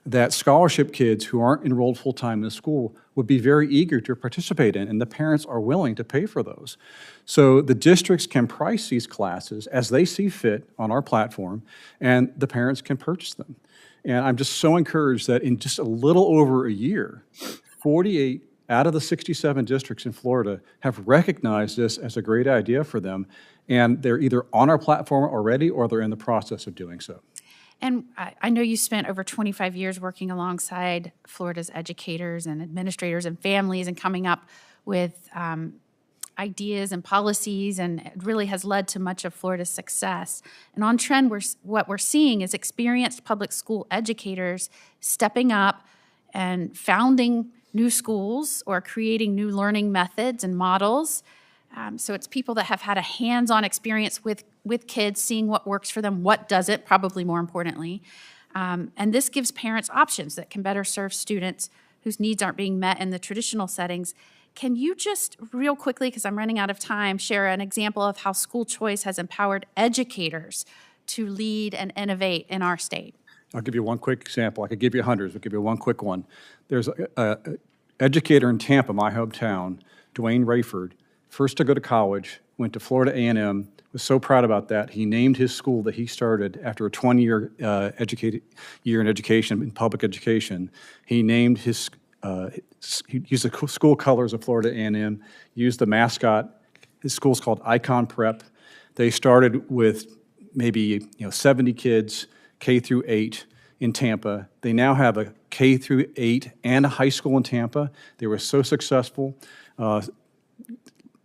that scholarship kids who aren't enrolled full-time in a school would be very eager to participate in, and the parents are willing to pay for those. So the districts can price these classes as they see fit on our platform, and the parents can purchase them. And I'm just so encouraged that in just a little over a year, 48 out of the 67 districts in Florida have recognized this as a great idea for them, and they're either on our platform already or they're in the process of doing so. And I know you spent over 25 years working alongside Florida's educators and administrators and families and coming up with ideas and policies, and it really has led to much of Florida's success. And on trend, what we're seeing is experienced public school educators stepping up and founding new schools or creating new learning methods and models. So it's people that have had a hands-on experience with kids, seeing what works for them, what doesn't, probably more importantly. And this gives parents options that can better serve students whose needs aren't being met in the traditional settings. Can you just real quickly, because I'm running out of time, share an example of how school choice has empowered educators to lead and innovate in our state? I'll give you one quick example. I could give you hundreds, but I'll give you one quick one. There's an educator in Tampa, my hometown, Dwayne Rayford, first to go to college, went to Florida A&M, was so proud about that. He named his school that he started after a 20-year year in education, in public education. He named his, he used the school colors of Florida A&M, used the mascot. His school's called Icon Prep. They started with maybe 70 kids, K through 8 in Tampa. They now have a K through 8 and a high school in Tampa. They were so successful.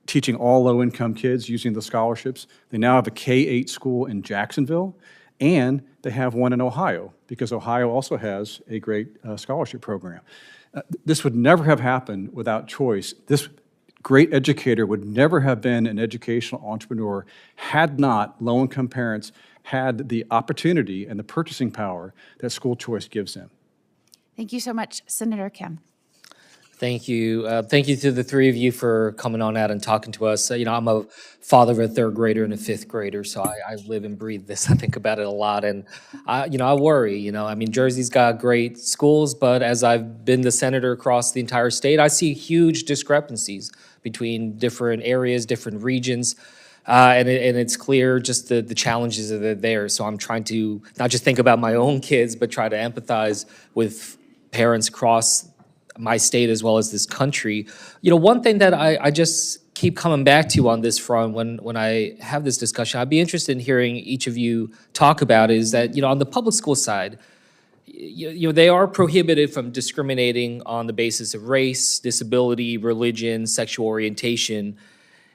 Teaching all low-income kids using the scholarships. They now have a K-8 school in Jacksonville, and they have one in Ohio, because Ohio also has a great scholarship program. This would never have happened without choice. This great educator would never have been an educational entrepreneur had not low-income parents had the opportunity and the purchasing power that school choice gives them. Thank you so much, Senator Kim. Thank you. Thank you to the three of you for coming on out and talking to us. I'm a father of a third grader and a fifth grader, so I live and breathe this. I think about it a lot, and I worry. Jersey's got great schools, but as I've been the senator across the entire state, I see huge discrepancies between different areas, different regions. And it's clear just the challenges that are there. So I'm trying to not just think about my own kids, but try to empathize with parents across my state as well as this country. One thing that I just keep coming back to on this front when I have this discussion, I'd be interested in hearing each of you talk about is that, on the public school side, they are prohibited from discriminating on the basis of race, disability, religion, sexual orientation.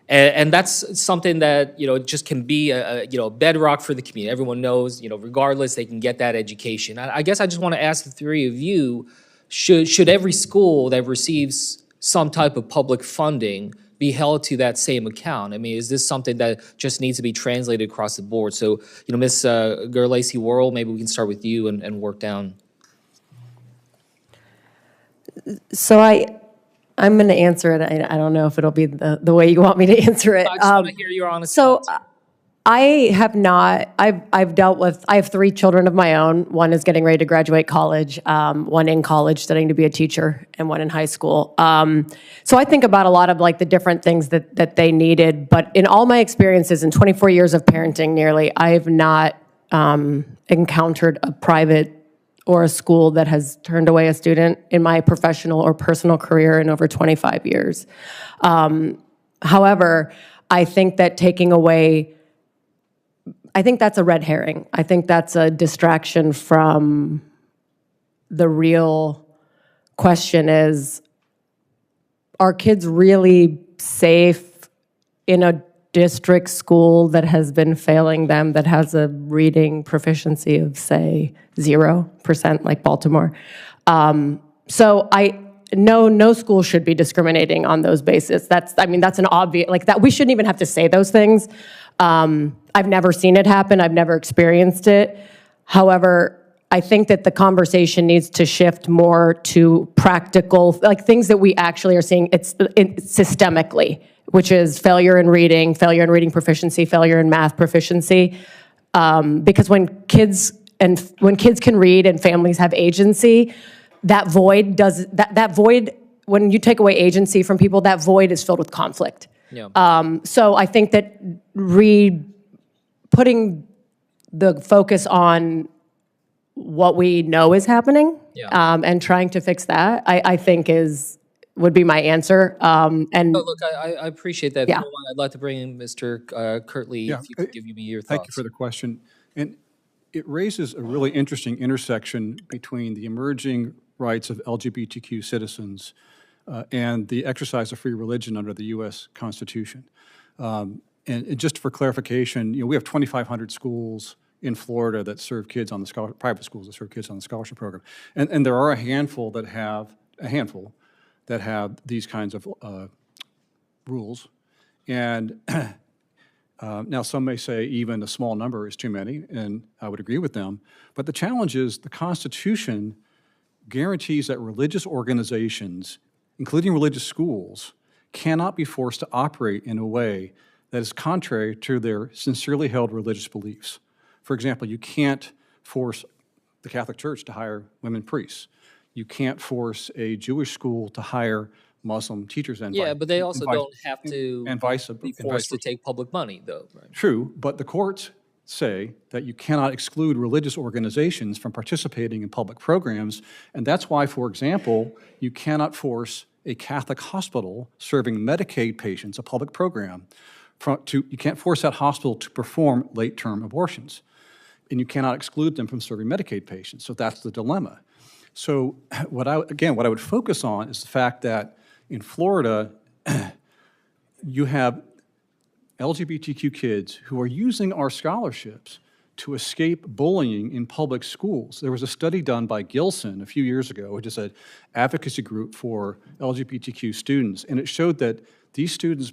And that's something that, just can be a bedrock for the community. Everyone knows, regardless, they can get that education. I guess I just want to ask the three of you, should every school that receives some type of public funding be held to that same account? Is this something that just needs to be translated across the board? So, Ms. Gurley-Worrell, maybe we can start with you and work down. So I'm going to answer it. I don't know if it'll be the way you want me to answer it. I just want to hear your honest So thoughts. I have not, I've dealt with, I have 3 children of my own. One is getting ready to graduate college, one in college studying to be a teacher, and one in high school. So I think about a lot of the different things that they needed, but in all my experiences in 24 years of parenting nearly, I have not encountered a private or a school that has turned away a student in my professional or personal career in over 25 years. However, I think that taking away, I think that's a red herring. I think that's a distraction from the real question is, are kids really safe in a district school that has been failing them, that has a reading proficiency of, say, 0%, like Baltimore? So no school should be discriminating on those bases. That's an obvious, that we shouldn't even have to say those things. I've never seen it happen. I've never experienced it. However, I think that the conversation needs to shift more to practical, things that we actually are seeing systemically, which is failure in reading proficiency, failure in math proficiency. Because when kids can read and families have agency, that void when you take away agency from people, that void is filled with conflict. Yeah. So I think that putting the focus on what we know is happening, and trying to fix that, I think would be my answer. And Look, I appreciate that. If Yeah. you don't mind, I'd like to bring in Mr. Kirtley, if you could give me your thoughts. Thank you for the question. And it raises a really interesting intersection between the emerging rights of LGBTQ citizens and the exercise of free religion under the U.S. Constitution. And just for clarification, we have 2,500 schools in Florida that serve kids on the private schools that serve kids on the scholarship program, and there are a handful that have these kinds of rules. And now some may say even a small number is too many, and I would agree with them. But the challenge is the Constitution guarantees that religious organizations, including religious schools, cannot be forced to operate in a way that is contrary to their sincerely held religious beliefs. For example, you can't force the Catholic Church to hire women priests. You can't force a Jewish school to hire Muslim teachers and Yeah, but they also and vice- don't have to and vice be and forced to vice- take public money, though, right? True, but the courts say that you cannot exclude religious organizations from participating in public programs, and that's why, for example, you cannot force a Catholic hospital serving Medicaid patients, a public program, you can't force that hospital to perform late-term abortions, and you cannot exclude them from serving Medicaid patients. So that's the dilemma. So what I would focus on is the fact that in Florida, you have LGBTQ kids who are using our scholarships to escape bullying in public schools. There was a study done by Gilson a few years ago, which is an advocacy group for LGBTQ students, and it showed that these students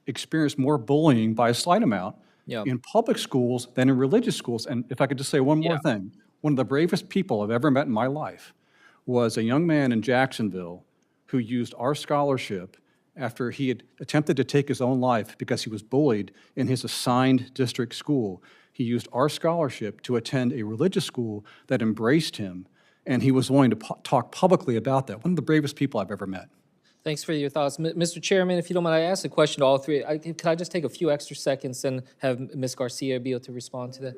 experience more bullying by a slight amount Yeah. in public schools than in religious schools. And if I could just say one more thing, one of the bravest people I've ever met in my life was a young man in Jacksonville who used our scholarship after he had attempted to take his own life because he was bullied in his assigned district school. He used our scholarship to attend a religious school that embraced him, and he was willing to talk publicly about that. One of the bravest people I've ever met. Thanks for your thoughts. Mr. Chairman, if you don't mind, I ask a question to all three. Could I just take a few extra seconds and have Ms. Garcia be able to respond to that?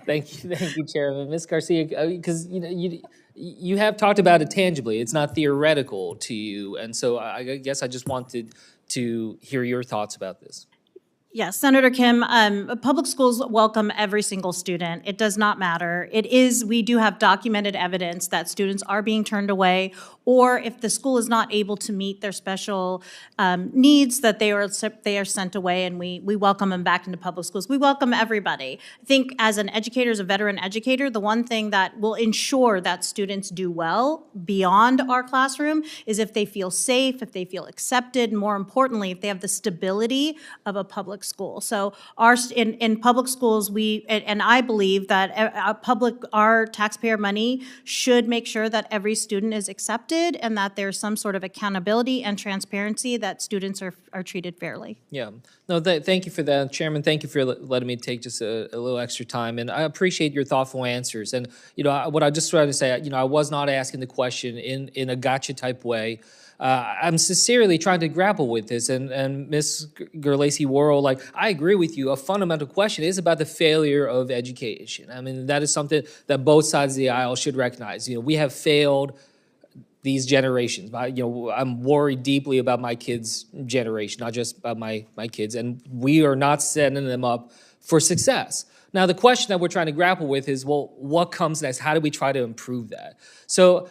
Thank you, Chairman. Ms. Garcia, because you have talked about it tangibly. It's not theoretical to you, and so I guess I just wanted to hear your thoughts about this. Yes, Senator Kim, public schools welcome every single student. It does not matter. We do have documented evidence that students are being turned away, or if the school is not able to meet their special needs, that they are sent away, and we welcome them back into public schools. We welcome everybody. I think as an educator, as a veteran educator, the one thing that will ensure that students do well beyond our classroom is if they feel safe, if they feel accepted, more importantly, if they have the stability of a public school. So in public schools, and I believe that our taxpayer money should make sure that every student is accepted and that there's some sort of accountability and transparency that students are treated fairly. Yeah. No, thank you for that, Chairman. Thank you for letting me take just a little extra time, and I appreciate your thoughtful answers. And what I just tried to say, I was not asking the question in a gotcha type way. I'm sincerely trying to grapple with this, and Ms. Gerlacy-Worrell, I agree with you. A fundamental question is about the failure of education. I mean, that is something that both sides of the aisle should recognize. We have failed these generations. I'm worried deeply about my kids' generation, not just about my kids, and we are not setting them up for success. Now, the question that we're trying to grapple with is, well, what comes next? How do we try to improve that? So,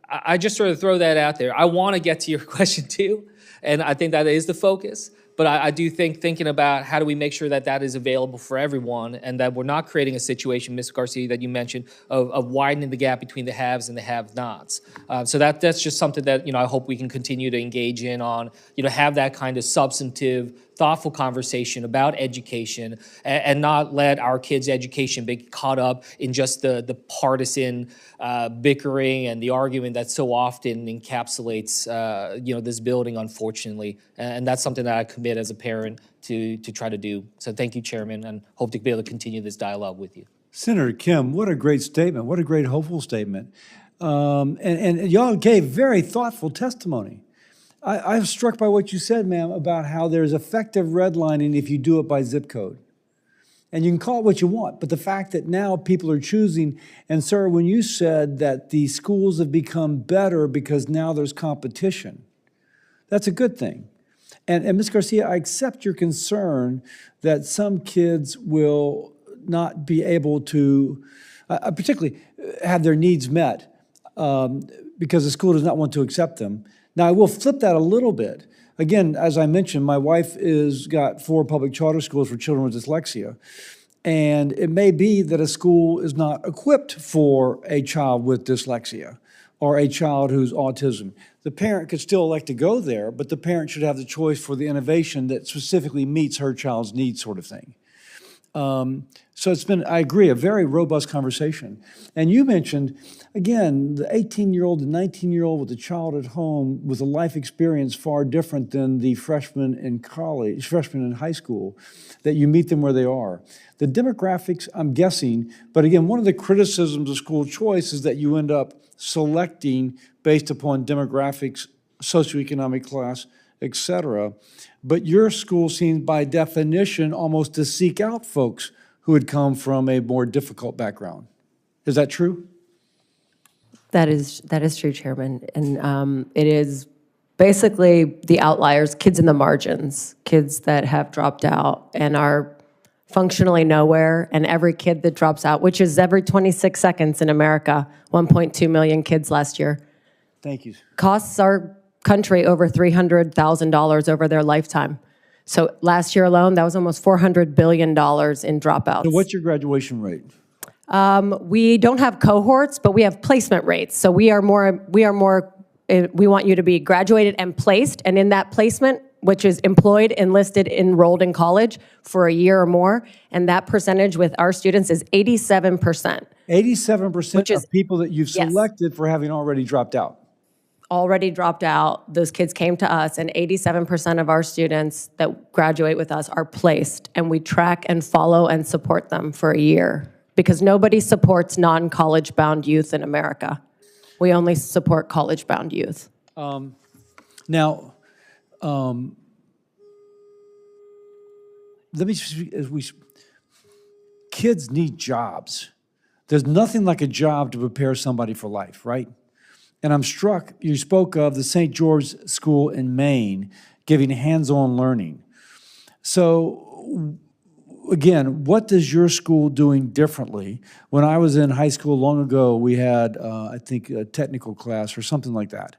I just sort of throw that out there. I want to get to your question too, and I think that is the focus. But I do think thinking about how do we make sure that that is available for everyone and that we're not creating a situation, Ms. Garcia, that you mentioned, of widening the gap between the haves and the have-nots. So that's just something that I hope we can continue to engage in on, have that kind of substantive, thoughtful conversation about education and not let our kids' education be caught up in just the partisan bickering and the argument that so often encapsulates this building, unfortunately. And that's something that I commit as a parent to try to do. So thank you, Chairman, and hope to be able to continue this dialogue with you. Senator Kim, what a great statement. What a great hopeful statement. And y'all gave very thoughtful testimony. I'm struck by what you said, ma'am, about how there's effective redlining if you do it by zip code. And you can call it what you want, but the fact that now people are choosing, and sir, when you said that the schools have become better because now there's competition, that's a good thing. And Ms. Garcia, I accept your concern that some kids will not be able to, particularly have their needs met because the school does not want to accept them. Now, I will flip that a little bit. Again, as I mentioned, my wife is got 4 public charter schools for children with dyslexia. And it may be that a school is not equipped for a child with dyslexia or a child who's autism. The parent could still elect to go there, but the parent should have the choice for the innovation that specifically meets her child's needs, sort of thing. So it's been, I agree, a very robust conversation. And you mentioned, again, the 18-year-old and 19-year-old with a child at home with a life experience far different than the freshman in college, freshman in high school, that you meet them where they are. The demographics, I'm guessing, but again, one of the criticisms of school choice is that you end up selecting based upon demographics, socioeconomic class, et cetera. But your school seems by definition almost to seek out folks who had come from a more difficult background. Is that true? That is true, Chairman. And it is basically the outliers, kids in the margins, kids that have dropped out and are functionally nowhere. And every kid that drops out, which is every 26 seconds in America, 1.2 million kids last year. Thank you. Costs our country over $300,000 over their lifetime. So last year alone, that was almost $400 billion in dropouts. So what's your graduation rate? We don't have cohorts, but we have placement rates. So we want you to be graduated and placed, and in that placement, which is employed, enlisted, enrolled in college for a year or more, and that percentage with our students is 87%. 87% Which is- of people that you've Yes. selected for having already dropped out. Already dropped out, those kids came to us, and 87% of our students that graduate with us are placed, and we track and follow and support them for a year, because nobody supports non-college bound youth in America. We only support college-bound youth. Now, let me just, kids need jobs. There's nothing like a job to prepare somebody for life, right? And I'm struck, you spoke of the St. George School in Maine giving hands-on learning. So, again, what is your school doing differently? When I was in high school long ago, we had, I think, a technical class or something like that.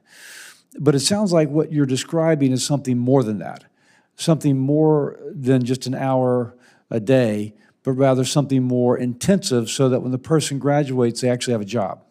But it sounds like what you're describing is something more than that, something more than just an hour a day, but rather something more intensive so that when the person graduates, they actually have a job.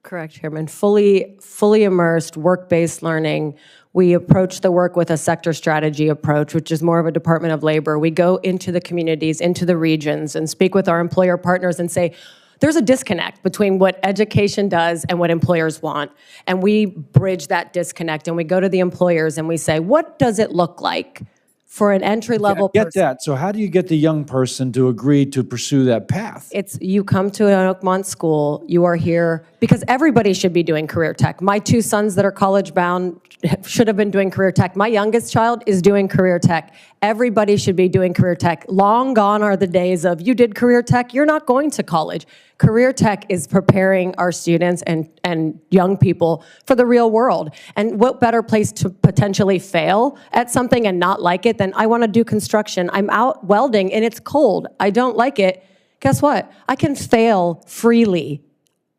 Correct, Chairman. Fully immersed, work-based learning. We approach the work with a sector strategy approach, which is more of a Department of Labor. We go into the communities, into the regions, and speak with our employer partners and say, there's a disconnect between what education does and what employers want. And we bridge that disconnect, and we go to the employers and we say, what does it look like for an entry-level Get person? that. So how do you get the young person to agree to pursue that path? It's you come to an Oakmont school, you are here, because everybody should be doing career tech. My two sons that are college bound should have been doing career tech. My youngest child is doing career tech. Everybody should be doing career tech. Long gone are the days of you did career tech, you're not going to college. Career tech is preparing our students and young people for the real world. And what better place to potentially fail at something and not like it than I want to do construction. I'm out welding and it's cold. I don't like it. Guess what? I can fail freely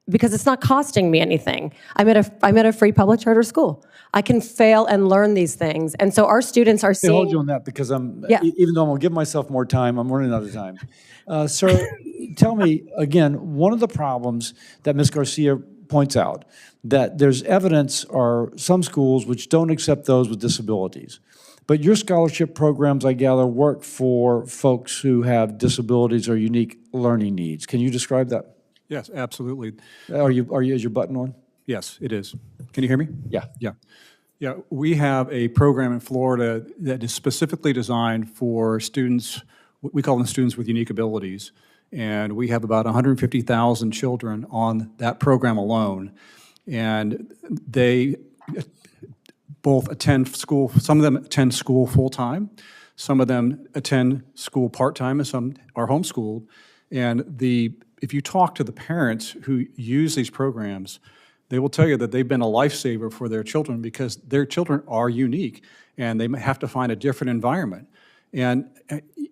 because it's not costing me anything. I'm at a free public charter school. I can fail and learn these things. And so our students are They hold you seeing, on that because Yeah. even though I'm gonna give myself more time, I'm running out of time. Sir, tell me, again, one of the problems that Ms. Garcia points out, that there's evidence are some schools which don't accept those with disabilities. But your scholarship programs, I gather, work for folks who have disabilities or unique learning needs. Can you describe that? Yes, absolutely. Is your button on? Yes, it is. Can you hear me? Yeah. Yeah. Yeah, we have a program in Florida that is specifically designed for students, we call them students with unique abilities. And we have about 150,000 children on that program alone. And they both attend school, some of them attend school full-time, some of them attend school part-time, and some are homeschooled. And if you talk to the parents who use these programs, they will tell you that they've been a lifesaver for their children because their children are unique and they have to find a different environment. And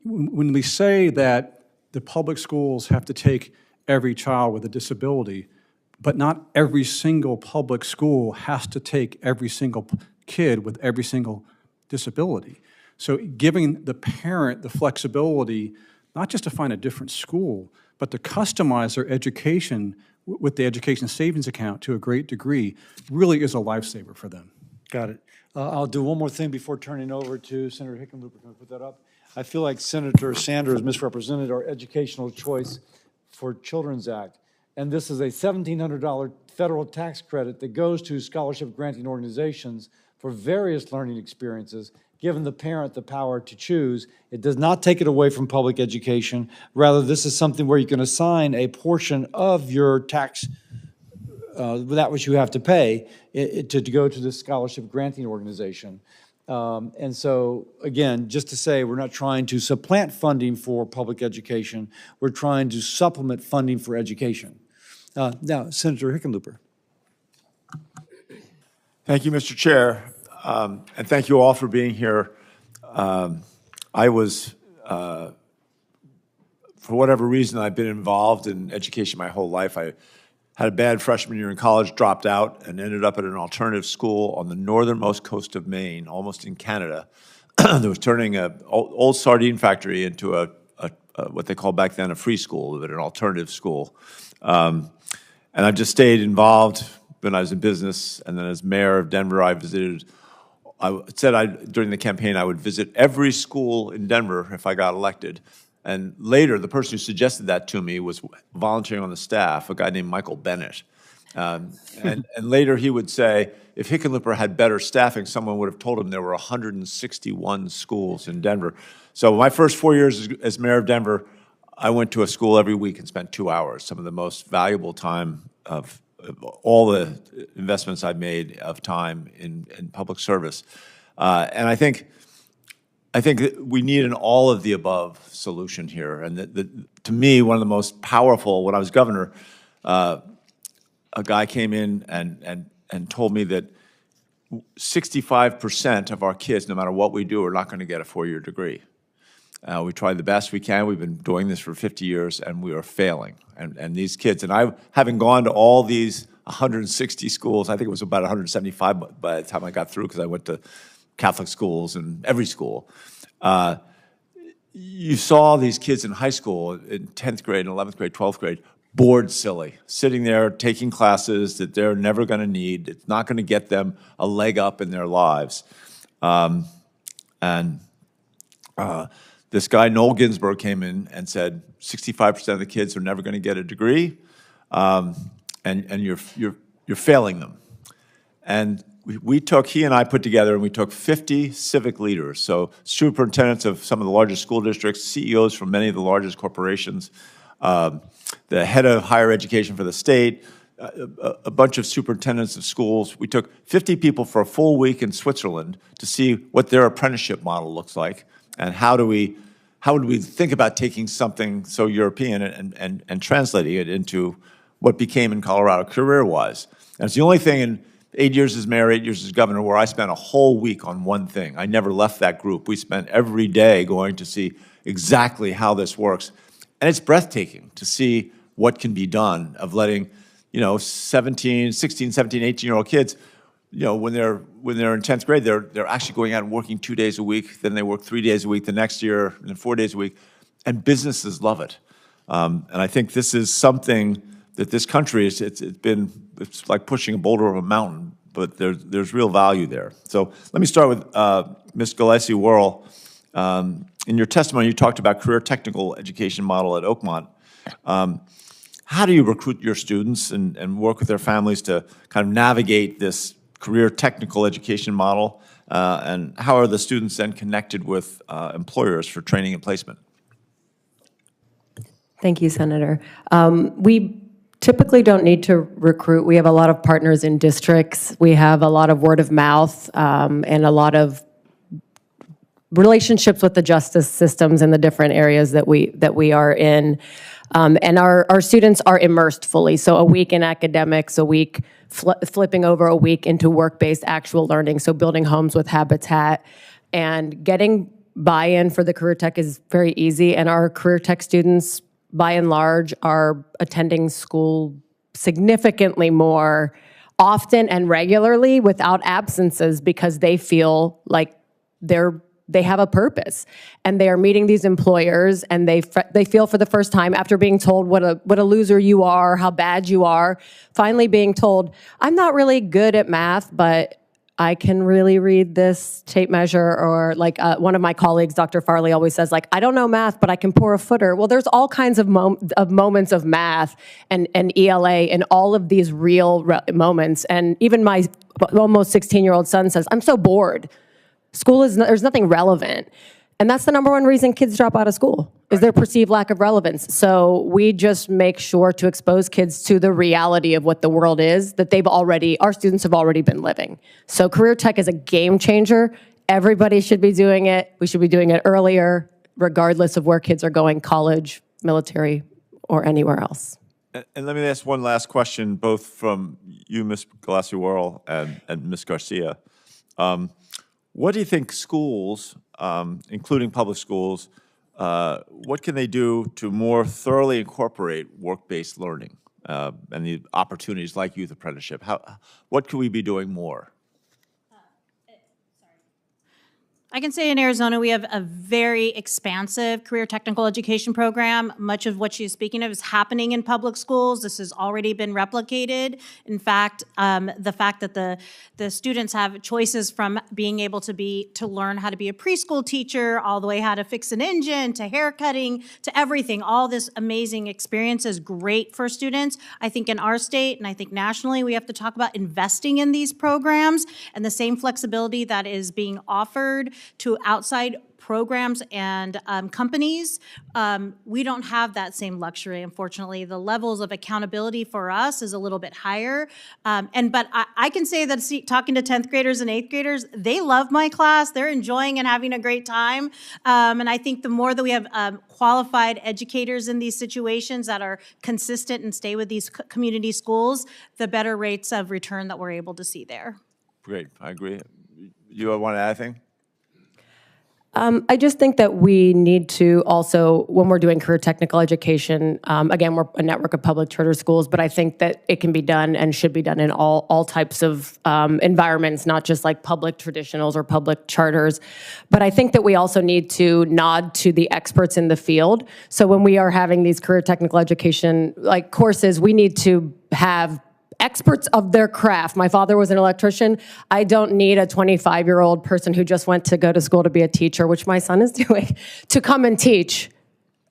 when we say that the public schools have to take every child with a disability, but not every single public school has to take every single kid with every single disability. So giving the parent the flexibility, not just to find a different school, but to customize their education with the education savings account to a great degree really is a lifesaver for them. Got it. I'll do one more thing before turning over to Senator Hickenlooper. Can I put that up? I feel like Senator Sanders misrepresented our Educational Choice for Children's Act. And this is a $1,700 federal tax credit that goes to scholarship granting organizations for various learning experiences, giving the parent the power to choose. It does not take it away from public education. Rather, this is something where you can assign a portion of your tax, that which you have to pay, to go to this scholarship granting organization. And so, again, just to say, we're not trying to supplant funding for public education. We're trying to supplement funding for education. Now, Senator Hickenlooper. Thank you, Mr. Chair, and thank you all for being here. I was, for whatever reason, I've been involved in education my whole life. I had a bad freshman year in college, dropped out, and ended up at an alternative school on the northernmost coast of Maine, almost in Canada, that was turning a old sardine factory into a what they called back then a free school, but an alternative school. And I've just stayed involved when I was in business, and then as mayor of Denver, I visited. I said during the campaign I would visit every school in Denver if I got elected. And later, the person who suggested that to me was volunteering on the staff, a guy named Michael Bennett. And later he would say, if Hickenlooper had better staffing, someone would have told him there were 161 schools in Denver. So my first 4 years as mayor of Denver, I went to a school every week and spent 2 hours, some of the most valuable time of all the investments I've made of time in public service. And I think that we need an all of the above solution here. And to me, one of the most powerful, when I was governor, a guy came in and told me that 65% of our kids, no matter what we do, are not going to get a four-year degree. We try the best we can. We've been doing this for 50 years, and we are failing. And these kids, and I, having gone to all these 160 schools, I think it was about 175 by the time I got through, because I went to Catholic schools and every school. You saw these kids in high school, in 10th grade, and 11th grade, 12th grade, bored silly, sitting there taking classes that they're never going to need. It's not going to get them a leg up in their lives. This guy, Noel Ginsburg, came in and said 65% of the kids are never going to get a degree, and you're failing them. And he and I put together, and we took 50 civic leaders, so superintendents of some of the largest school districts, CEOs from many of the largest corporations, the head of higher education for the state, a bunch of superintendents of schools. We took 50 people for a full week in Switzerland to see what their apprenticeship model looks like, and how would we think about taking something so European and translating it into what became in Colorado career-wise. And it's the only thing in 8 years as mayor, 8 years as governor, where I spent a whole week on one thing. I never left that group. We spent every day going to see exactly how this works. And it's breathtaking to see what can be done of letting, 16, 17, 18-year-old kids, when they're in 10th grade, they're actually going out and working 2 days a week. Then they work 3 days a week the next year, and then 4 days a week. And businesses love it. And I think this is something that this country it's like pushing a boulder over a mountain, but there's real value there. So let me start with Ms. Gillespie-Worrell. In your testimony, you talked about career technical education model at Oakmont. How do you recruit your students and work with their families to kind of navigate this career technical education model? And how are the students then connected with employers for training and placement? Thank you, Senator. We typically don't need to recruit. We have a lot of partners in districts. We have a lot of word of mouth and a lot of relationships with the justice systems in the different areas that we are in. And our students are immersed fully. So a week in academics, a week flipping over a week into work-based actual learning. So building homes with Habitat and getting buy-in for the career tech is very easy. And our career tech students, by and large, are attending school significantly more often and regularly without absences because they feel like they have a purpose, and they are meeting these employers, and they feel for the first time, after being told what a loser you are, how bad you are, finally being told, I'm not really good at math, but I can really read this tape measure. Or like one of my colleagues, Dr. Farley, always says, like, I don't know math, but I can pour a footer. Well, there's all kinds of moments of math and ELA and all of these real moments. And even my almost 16-year-old son says, I'm so bored. There's nothing relevant. And that's the number one reason kids drop out of school, is their perceived lack of relevance. So we just make sure to expose kids to the reality of what the world is that our students have already been living. So career tech is a game changer. Everybody should be doing it. We should be doing it earlier, regardless of where kids are going, college, military, or anywhere else. And let me ask one last question, both from you, Ms. Gillespie-Worrell, and Ms. Garcia. What do you think schools, including public schools, what can they do to more thoroughly incorporate work-based learning and the opportunities like youth apprenticeship? What could we be doing more? I can say in Arizona, we have a very expansive career technical education program. Much of what she's speaking of is happening in public schools. This has already been replicated. In fact, the fact that the students have choices from being able to learn how to be a preschool teacher, all the way how to fix an engine, to hair cutting, to everything. All this amazing experience is great for students. I think in our state, and I think nationally, we have to talk about investing in these programs and the same flexibility that is being offered to outside programs and companies. We don't have that same luxury, unfortunately. The levels of accountability for us is a little bit higher. But I can say that talking to 10th graders and 8th graders, they love my class. They're enjoying and having a great time. And I think the more that we have qualified educators in these situations that are consistent and stay with these community schools, the better rates of return that we're able to see there. Great, I agree. You want to add anything? I just think that we need to also, when we're doing career technical education, again, we're a network of public charter schools, but I think that it can be done and should be done in all types of environments, not just like public traditionals or public charters. But I think that we also need to nod to the experts in the field. So when we are having these career technical education like courses, we need to have experts of their craft. My father was an electrician. I don't need a 25-year-old person who just went to go to school to be a teacher, which my son is doing, to come and teach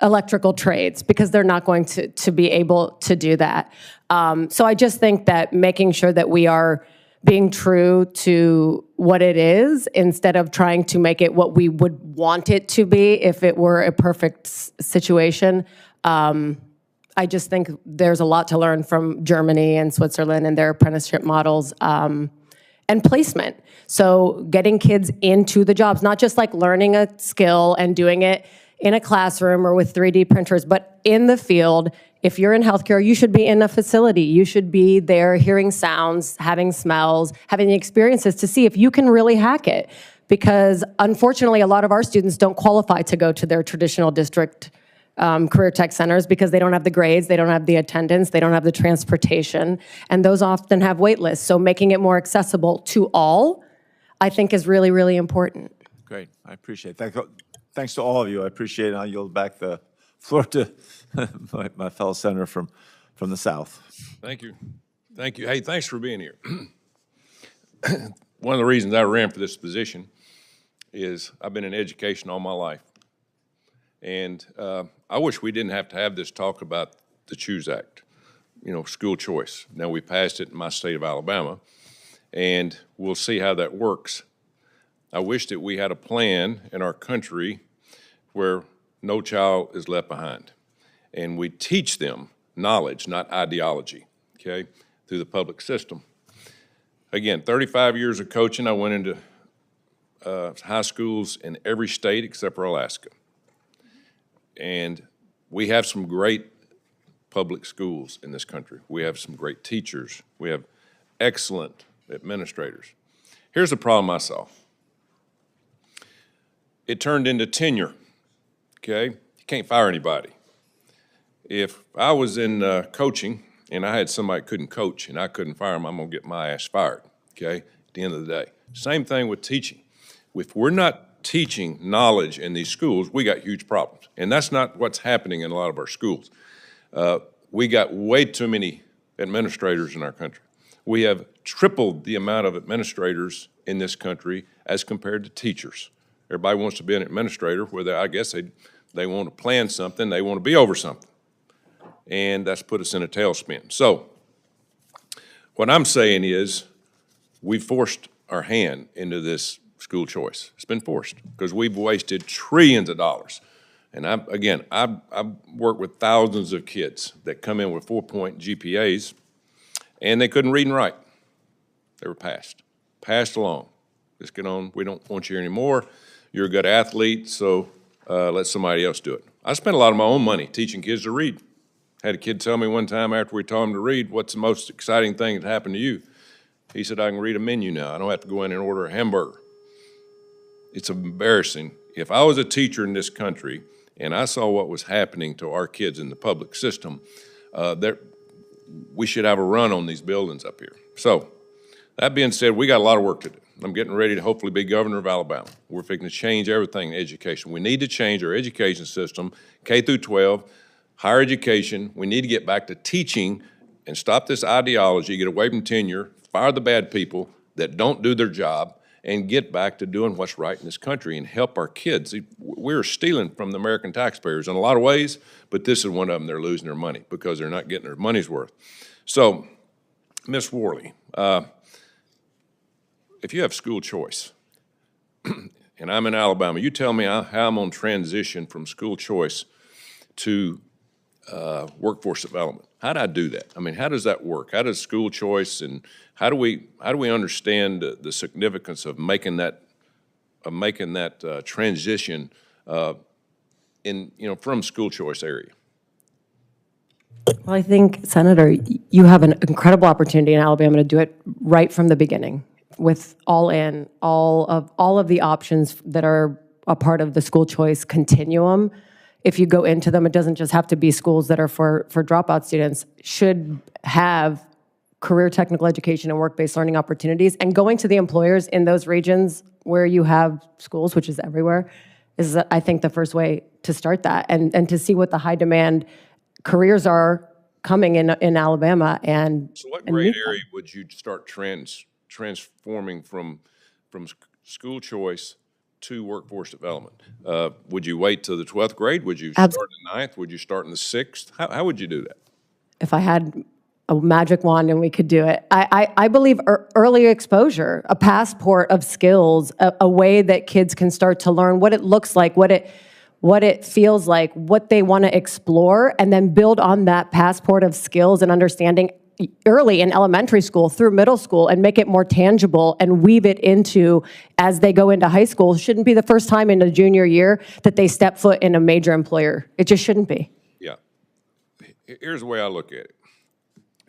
electrical trades, because they're not going to be able to do that. So I just think that making sure that we are being true to what it is instead of trying to make it what we would want it to be if it were a perfect situation. I just think there's a lot to learn from Germany and Switzerland and their apprenticeship models and placement. So getting kids into the jobs, not just like learning a skill and doing it in a classroom or with 3D printers, but in the field. If you're in healthcare, you should be in a facility. You should be there hearing sounds, having smells, having the experiences to see if you can really hack it. Because unfortunately, a lot of our students don't qualify to go to their traditional district career tech centers because they don't have the grades, they don't have the attendance, they don't have the transportation, and those often have wait lists. So making it more accessible to all, I think, is really, really important. Great, I appreciate it. Thanks to all of you. I appreciate it. I'll yield back the floor to my fellow senator from the South. Thank you. Thank you. Hey, thanks for being here. One of the reasons I ran for this position is I've been in education all my life. And I wish we didn't have to have this talk about the CHOOSE Act, school choice. Now, we passed it in my state of Alabama, and we'll see how that works. I wish that we had a plan in our country where no child is left behind. And we teach them knowledge, not ideology, okay, through the public system. Again, 35 years of coaching. I went into high schools in every state except for Alaska. And we have some great public schools in this country. We have some great teachers. We have excellent administrators. Here's the problem I saw. It turned into tenure, okay? You can't fire anybody. If I was in coaching and I had somebody that couldn't coach and I couldn't fire them, I'm gonna get my ass fired, okay, at the end of the day. Same thing with teaching. If we're not teaching knowledge in these schools, we got huge problems. And that's not what's happening in a lot of our schools. We got way too many administrators in our country. We have tripled the amount of administrators in this country as compared to teachers. Everybody wants to be an administrator, where I guess they want to plan something, they want to be over something. And that's put us in a tailspin. So what I'm saying is we forced our hand into this school choice. It's been forced because we've wasted trillions of dollars. And I've worked with thousands of kids that come in with 4-point GPAs, and they couldn't read and write. They were passed along. Just get on, we don't want you anymore. You're a good athlete, so let somebody else do it. I spent a lot of my own money teaching kids to read. Had a kid tell me one time after we taught him to read, "What's the most exciting thing that happened to you?" He said, "I can read a menu now. I don't have to go in and order a hamburger." It's embarrassing. If I was a teacher in this country and I saw what was happening to our kids in the public system, we should have a run on these buildings up here. So, that being said, we got a lot of work to do. I'm getting ready to hopefully be governor of Alabama. We're fixing to change everything in education. We need to change our education system, K through 12, higher education. We need to get back to teaching and stop this ideology, get away from tenure, fire the bad people that don't do their job, and get back to doing what's right in this country and help our kids. See, we're stealing from the American taxpayers in a lot of ways, but this is one of them. They're losing their money because they're not getting their money's worth. So, Ms. Worley, if you have school choice, and I'm in Alabama, you tell me how I'm on transition from school choice to workforce development. How do I do that? I mean, how does that work? How does school choice and how do we understand the significance of making that transition from school choice area? Well, I think, Senator, you have an incredible opportunity in Alabama to do it right from the beginning with all of the options that are a part of the school choice continuum. If you go into them, it doesn't just have to be schools that are for dropout students, should have career technical education and work-based learning opportunities. And going to the employers in those regions where you have schools, which is everywhere, is, I think, the first way to start that and to see what the high demand careers are coming in Alabama. So what grade area would you start transforming from school choice to workforce development? Would you wait till the 12th grade? Would you start in the 9th? Would you start in the 6th? How would you do that? If I had a magic wand and we could do it, I believe early exposure, a passport of skills, a way that kids can start to learn what it looks like, what it feels like, what they want to explore, and then build on that passport of skills and understanding early in elementary school through middle school and make it more tangible and weave it into as they go into high school. Shouldn't be the first time in a junior year that they step foot in a major employer. It just shouldn't be. Yeah. Here's the way I look at it.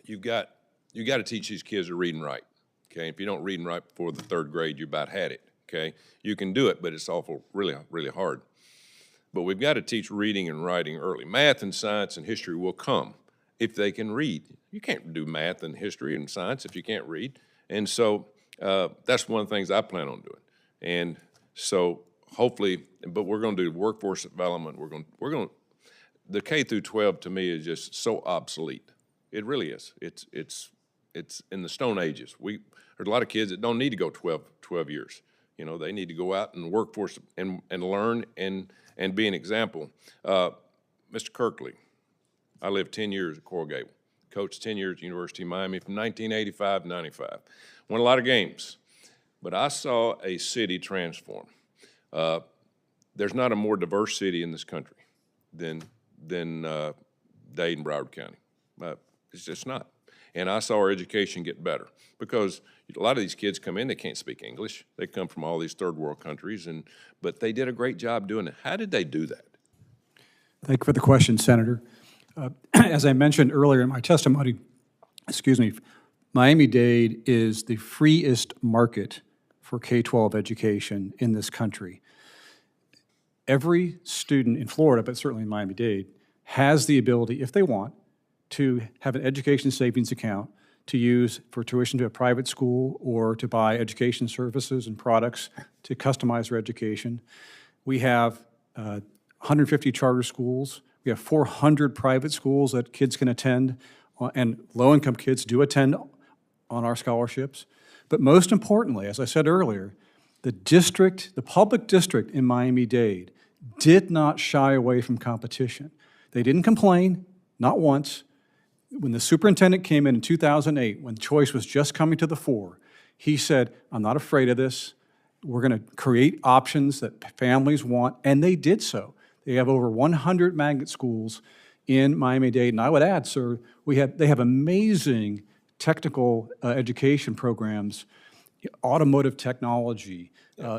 You got to teach these kids to read and write, okay? If you don't read and write before the 3rd grade, you about had it, okay? You can do it, but it's really, really hard. But we've got to teach reading and writing early. Math and science and history will come if they can read. You can't do math and history and science if you can't read. And so that's one of the things I plan on doing. And so hopefully, but we're going to do workforce development. We're going the K through 12 to me is just so obsolete. It really is. It's in the Stone Ages. There's a lot of kids that don't need to go 12 years. You know, they need to go out and workforce and learn and be an example. Mr. Kirkley, I lived 10 years at Coral Gable. Coached 10 years at University of Miami from 1985 to 95. Won a lot of games, but I saw a city transform. There's not a more diverse city in this country than Dade and Broward County. It's just not. And I saw our education get better because a lot of these kids come in, they can't speak English. They come from all these third world countries, but they did a great job doing it. How did they do that? Thank you for the question, Senator. As I mentioned earlier in my testimony, Miami-Dade is the freest market for K-12 education in this country. Every student in Florida, but certainly in Miami-Dade, has the ability, if they want, to have an education savings account to use for tuition to a private school or to buy education services and products to customize their education. We have 150 charter schools. We have 400 private schools that kids can attend, and low-income kids do attend on our scholarships. But most importantly, as I said earlier, the public district in Miami-Dade did not shy away from competition. They didn't complain, not once. When the superintendent came in 2008, when choice was just coming to the fore, he said, I'm not afraid of this. We're going to create options that families want, and they did so. They have over 100 magnet schools in Miami-Dade, and I would add, sir, they have amazing technical education programs, automotive technology,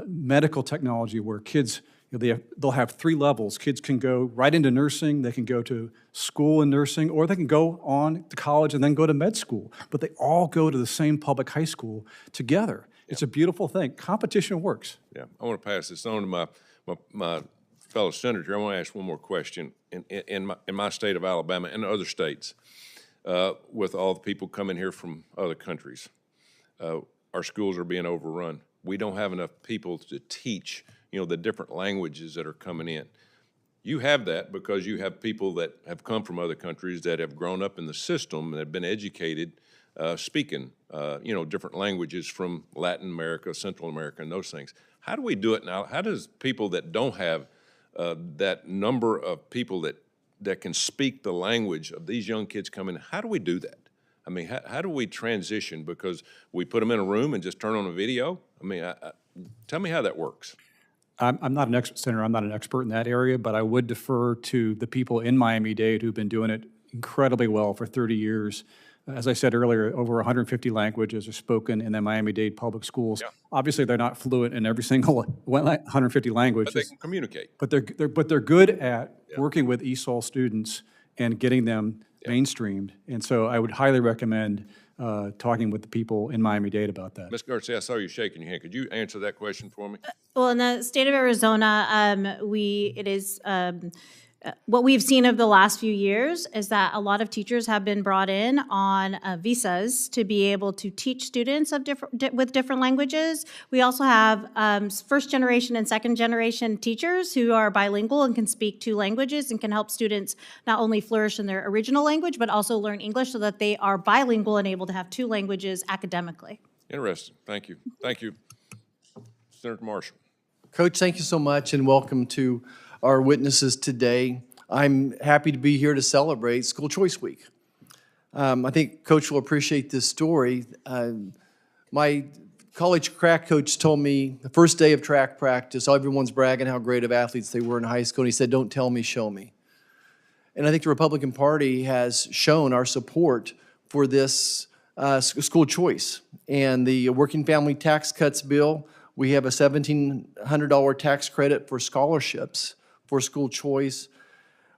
medical technology, where kids, they'll have 3 levels. Kids can go right into nursing, they can go to school in nursing, or they can go on to college and then go to med school. But they all go to the same public high school together. It's a beautiful thing. Competition works. Yeah, I want to pass this on to my fellow senator. I want to ask one more question. In my state of Alabama and other states, with all the people coming here from other countries, our schools are being overrun. we don't have enough people to teach, the different languages that are coming in. You have that because you have people that have come from other countries that have grown up in the system and have been educated speaking, different languages from Latin America, Central America, and those things. How do we do it now? How does people that don't have that number of people that can speak the language of these young kids coming, how do we do that? I mean, how do we transition? Because we put them in a room and just turn on a video? I mean, tell me how that works. I'm not an expert, Senator, I'm not an expert in that area, but I would defer to the people in Miami-Dade who've been doing it incredibly well for 30 years. As I said earlier, over 150 languages are spoken in the Miami-Dade public schools. Yeah. Obviously, they're not fluent in every single 150 languages. But they can communicate. But they're good at working with ESOL students and getting them mainstreamed. And so I would highly recommend talking with the people in Miami-Dade about that. Ms. Garcia, I saw you shaking your hand. Could you answer that question for me? Well, in the state of Arizona, what we've seen over the last few years is that a lot of teachers have been brought in on visas to be able to teach students with different languages. We also have first generation and second generation teachers who are bilingual and can speak 2 languages and can help students not only flourish in their original language, but also learn English so that they are bilingual and able to have 2 languages academically. Interesting. Thank you. Thank you. Senator Marshall. Coach, thank you so much, and welcome to our witnesses today. I'm happy to be here to celebrate School Choice Week. I think Coach will appreciate this story. My college track coach told me the first day of track practice, everyone's bragging how great of athletes they were in high school, and he said, "Don't tell me, show me." And I think the Republican Party has shown our support for this school choice. And the Working Family Tax Cuts bill, we have a $1,700 tax credit for scholarships for school choice.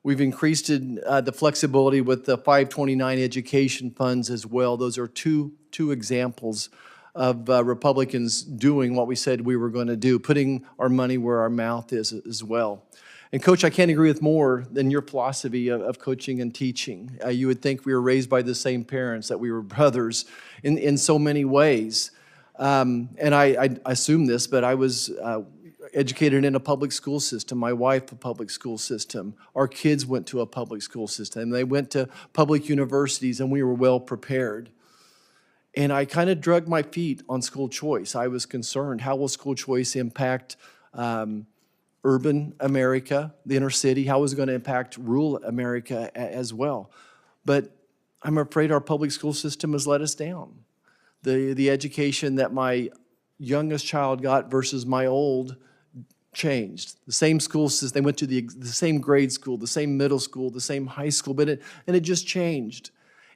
We've increased the flexibility with the 529 education funds as well. Those are two examples of Republicans doing what we said we were going to do, putting our money where our mouth is as well. And Coach, I can't agree with more than your philosophy of coaching and teaching. You would think we were raised by the same parents, that we were brothers in so many ways. And I assume this, but I was educated in a public school system. My wife, a public school system. Our kids went to a public school system. They went to public universities, and we were well prepared. And I kind of dragged my feet on school choice. I was concerned, how will school choice impact urban America, the inner city? How is it going to impact rural America as well? But I'm afraid our public school system has let us down. The education that my youngest child got versus my old changed. The same school system, they went to the same grade school, the same middle school, the same high school, but it just changed.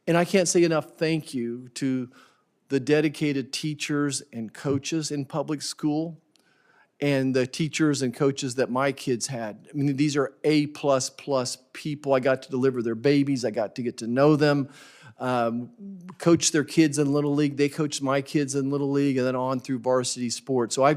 And I can't say enough thank you to the dedicated teachers and coaches in public school and the teachers and coaches that my kids had. I mean, these are A++ people. I got to deliver their babies. I got to get to know them, coach their kids in Little League. They coached my kids in Little League and then on through varsity sports. So I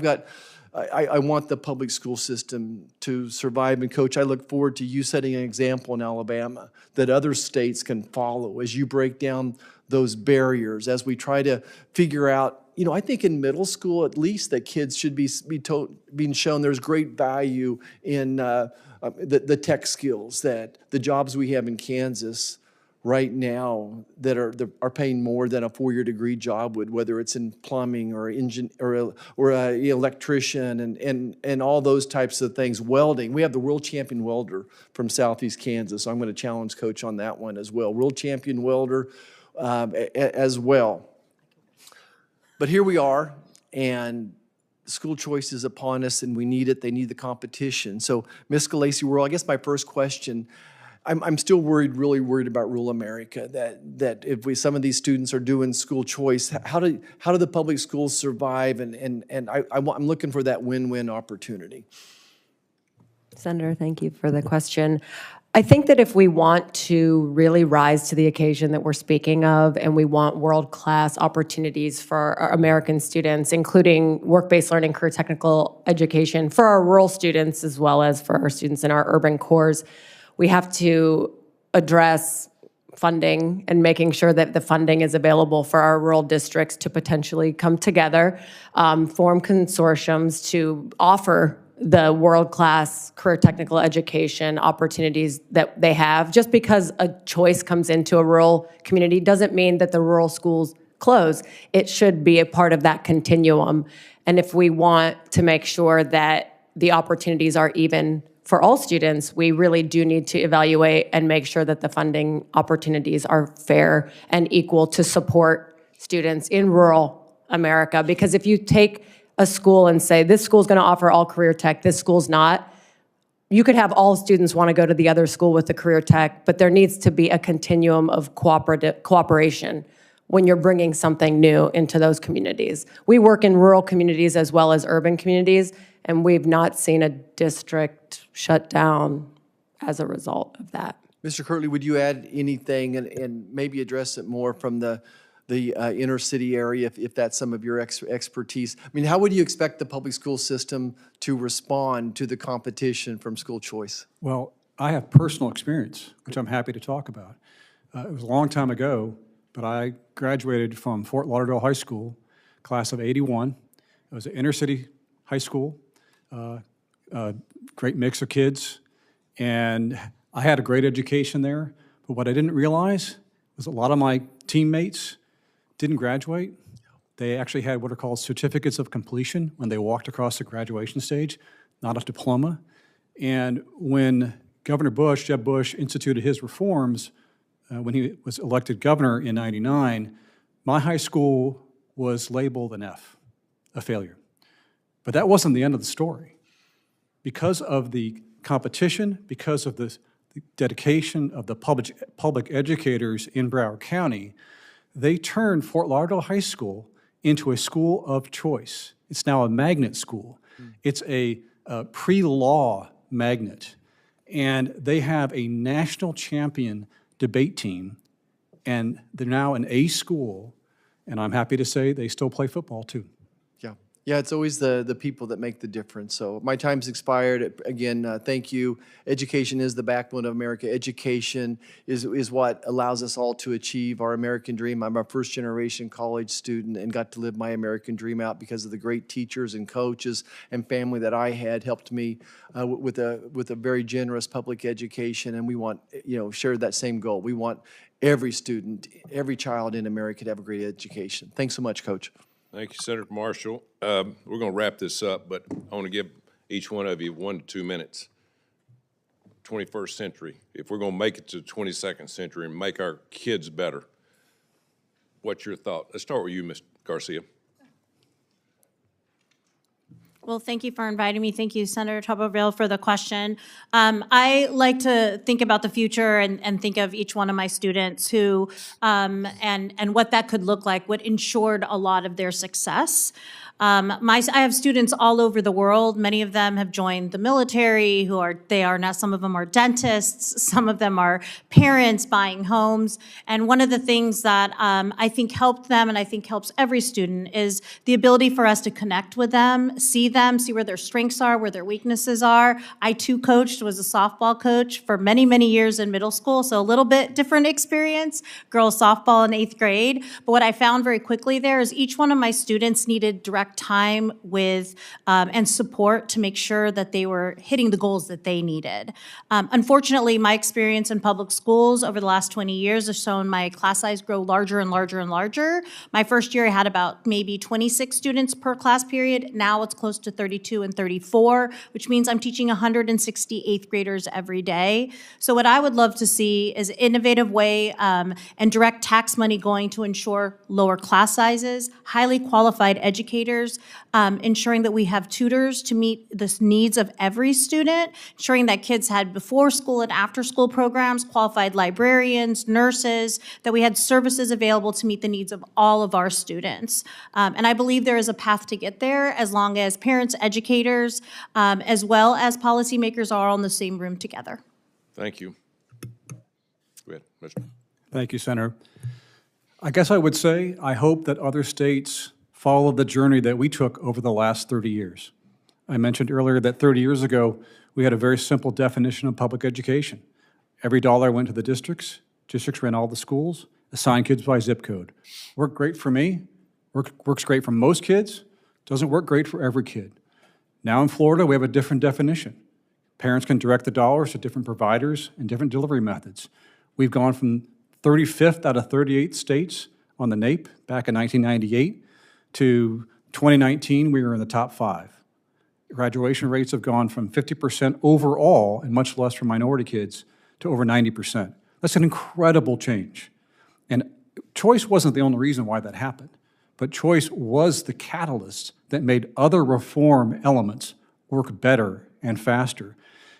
want the public school system to survive. And Coach, I look forward to you setting an example in Alabama that other states can follow as you break down those barriers, as we try to figure out, I think in middle school at least that kids should being shown there's great value in the tech skills, that the jobs we have in Kansas right now that are paying more than a 4-year degree job would, whether it's in plumbing or an electrician and all those types of things. Welding, we have the world champion welder from Southeast Kansas. So I'm going to challenge Coach on that one as well. World champion welder as well. But here we are, and school choice is upon us, and we need it. They need the competition. So, Ms. Scalesi, I guess my first question, I'm still really worried about rural America, that if some of these students are doing school choice, how do the public schools survive? And I'm looking for that win-win opportunity. Senator, thank you for the question. I think that if we want to really rise to the occasion that we're speaking of, and we want world-class opportunities for our American students, including work-based learning, career technical education for our rural students, as well as for our students in our urban cores, we have to address funding and making sure that the funding is available for our rural districts to potentially come together, form consortiums to offer the world-class career technical education opportunities that they have. Just because a choice comes into a rural community doesn't mean that the rural schools close. It should be a part of that continuum. And if we want to make sure that the opportunities are even for all students, we really do need to evaluate and make sure that the funding opportunities are fair and equal to support students in rural America. Because if you take a school and say, this school's going to offer all career tech, this school's not, you could have all students want to go to the other school with the career tech, but there needs to be a continuum of cooperation when you're bringing something new into those communities. We work in rural communities as well as urban communities, and we've not seen a district shut down as a result of that. Mr. Kirtley, would you add anything and maybe address it more from the inner city area, if that's some of your expertise? I mean, how would you expect the public school system to respond to the competition from school choice? Well, I have personal experience, which I'm happy to talk about. It was a long time ago, but I graduated from Fort Lauderdale High School, class of '81. It was an inner city high school, great mix of kids, and I had a great education there. But what I didn't realize was a lot of my teammates didn't graduate. They actually had what are called certificates of completion when they walked across the graduation stage, not a diploma. And when Governor Bush, Jeb Bush, instituted his reforms, when he was elected governor in '99, my high school was labeled an F, a failure. But that wasn't the end of the story. Because of the competition, because of the dedication of the public educators in Broward County, they turned Fort Lauderdale High School into a school of choice. It's now a magnet school. It's a pre-law magnet. And they have a national champion debate team, and they're now an A school, and I'm happy to say they still play football too. Yeah, it's always the people that make the difference. So my time's expired. Again, thank you. Education is the backbone of America. Education is what allows us all to achieve our American dream. I'm a first-generation college student and got to live my American dream out because of the great teachers and coaches and family that I had helped me with a very generous public education. And we want, share that same goal. We want every student, every child in America to have a great education. Thanks so much, Coach. Thank you, Senator Marshall. We're going to wrap this up, but I want to give each one of you 1 to 2 minutes. 21st century, if we're going to make it to the 22nd century and make our kids better, what's your thought? Let's start with you, Ms. Garcia. Well, thank you for inviting me. Thank you, Senator Tuberville, for the question. I like to think about the future and think of each one of my students who, and what that could look like, what ensured a lot of their success. I have students all over the world. Many of them have joined the military, now some of them are dentists, some of them are parents buying homes. And one of the things that I think helped them, and I think helps every student, is the ability for us to connect with them, see where their strengths are, where their weaknesses are. I too was a softball coach for many, many years in middle school, so a little bit different experience, girls softball in 8th grade. But what I found very quickly there is each one of my students needed direct time with and support to make sure that they were hitting the goals that they needed. Unfortunately, my experience in public schools over the last 20 years has shown my class size grow larger and larger and larger. My first year I had about maybe 26 students per class period. Now it's close to 32 and 34, which means I'm teaching 160 8th graders every day. So what I would love to see is an innovative way and direct tax money going to ensure lower class sizes, highly qualified educators, ensuring that we have tutors to meet the needs of every student, ensuring that kids had before school and after school programs, qualified librarians, nurses, that we had services available to meet the needs of all of our students. And I believe there is a path to get there as long as parents, educators, as well as policymakers are all in the same room together. Thank you. Go ahead, Mr. Thank you, Senator. I guess I would say I hope that other states follow the journey that we took over the last 30 years. I mentioned earlier that 30 years ago, we had a very simple definition of public education. Every dollar went to the districts, Districts ran all the schools, assigned kids by zip code. Worked great for me, works great for most kids, doesn't work great for every kid. Now in Florida, we have a different definition. Parents can direct the dollars to different providers and different delivery methods. We've gone from 35th out of 38 states on the NAEP back in 1998 to 2019, we were in the top 5. Graduation rates have gone from 50% overall, and much less for minority kids, to over 90%. That's an incredible change. And choice wasn't the only reason why that happened, but choice was the catalyst that made other reform elements work better and faster.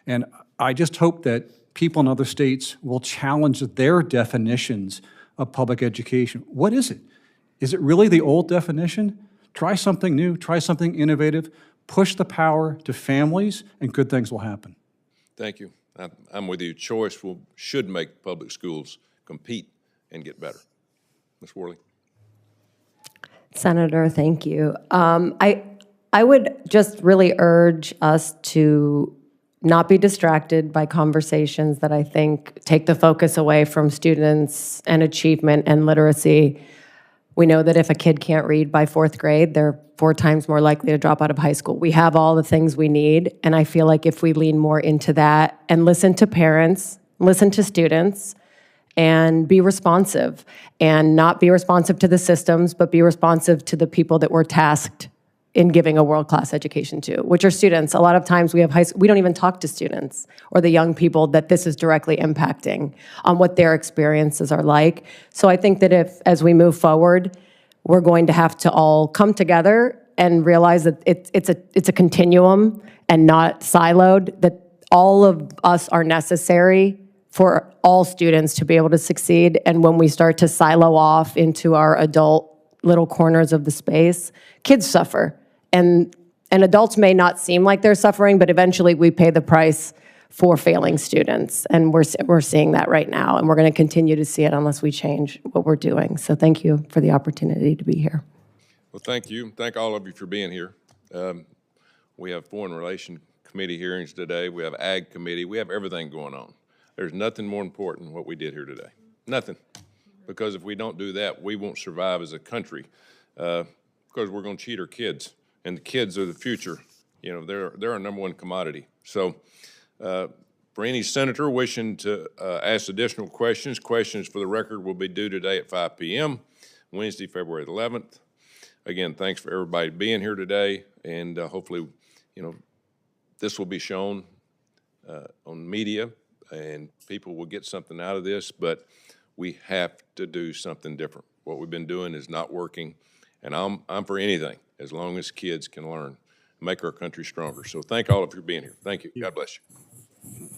And I just hope that people in other states will challenge their definitions of public education. What is it? Is it really the old definition? Try something new, try something innovative, push the power to families, and good things will happen. Thank you. I'm with you. Choice should make public schools compete and get better. Ms. Worley. Senator, thank you. I would just really urge us to not be distracted by conversations that I think take the focus away from students and achievement and literacy. We know that if a kid can't read by 4th grade, they're 4 times more likely to drop out of high school. We have all the things we need, and I feel like if we lean more into that and listen to parents, listen to students, and be responsive, and not be responsive to the systems, but be responsive to the people that we're tasked in giving a world-class education to, which are students. A lot of times we don't even talk to students or the young people that this is directly impacting on what their experiences are like. So I think that as we move forward, we're going to have to all come together and realize that it's a continuum and not siloed, that all of us are necessary for all students to be able to succeed. And when we start to silo off into our adult little corners of the space, kids suffer. And adults may not seem like they're suffering, but eventually we pay the price for failing students. And we're seeing that right now, and we're going to continue to see it unless we change what we're doing. So thank you for the opportunity to be here. Well, thank you. Thank all of you for being here. We have Foreign Relations Committee hearings today. We have Ag Committee. We have everything going on. There's nothing more important than what we did here today. Nothing. Because if we don't do that, we won't survive as a country because we're going to cheat our kids. And the kids are the future. You know, they're our number one commodity. So for any senator wishing to ask additional questions for the record will be due today at 5 p.m., Wednesday, February 11th. Again, thanks for everybody being here today. And hopefully, you know, this will be shown on media and people will get something out of this. But we have to do something different. What we've been doing is not working. And I'm for anything, as long as kids can learn, make our country stronger. So thank all of you for being here. Thank you. God bless you.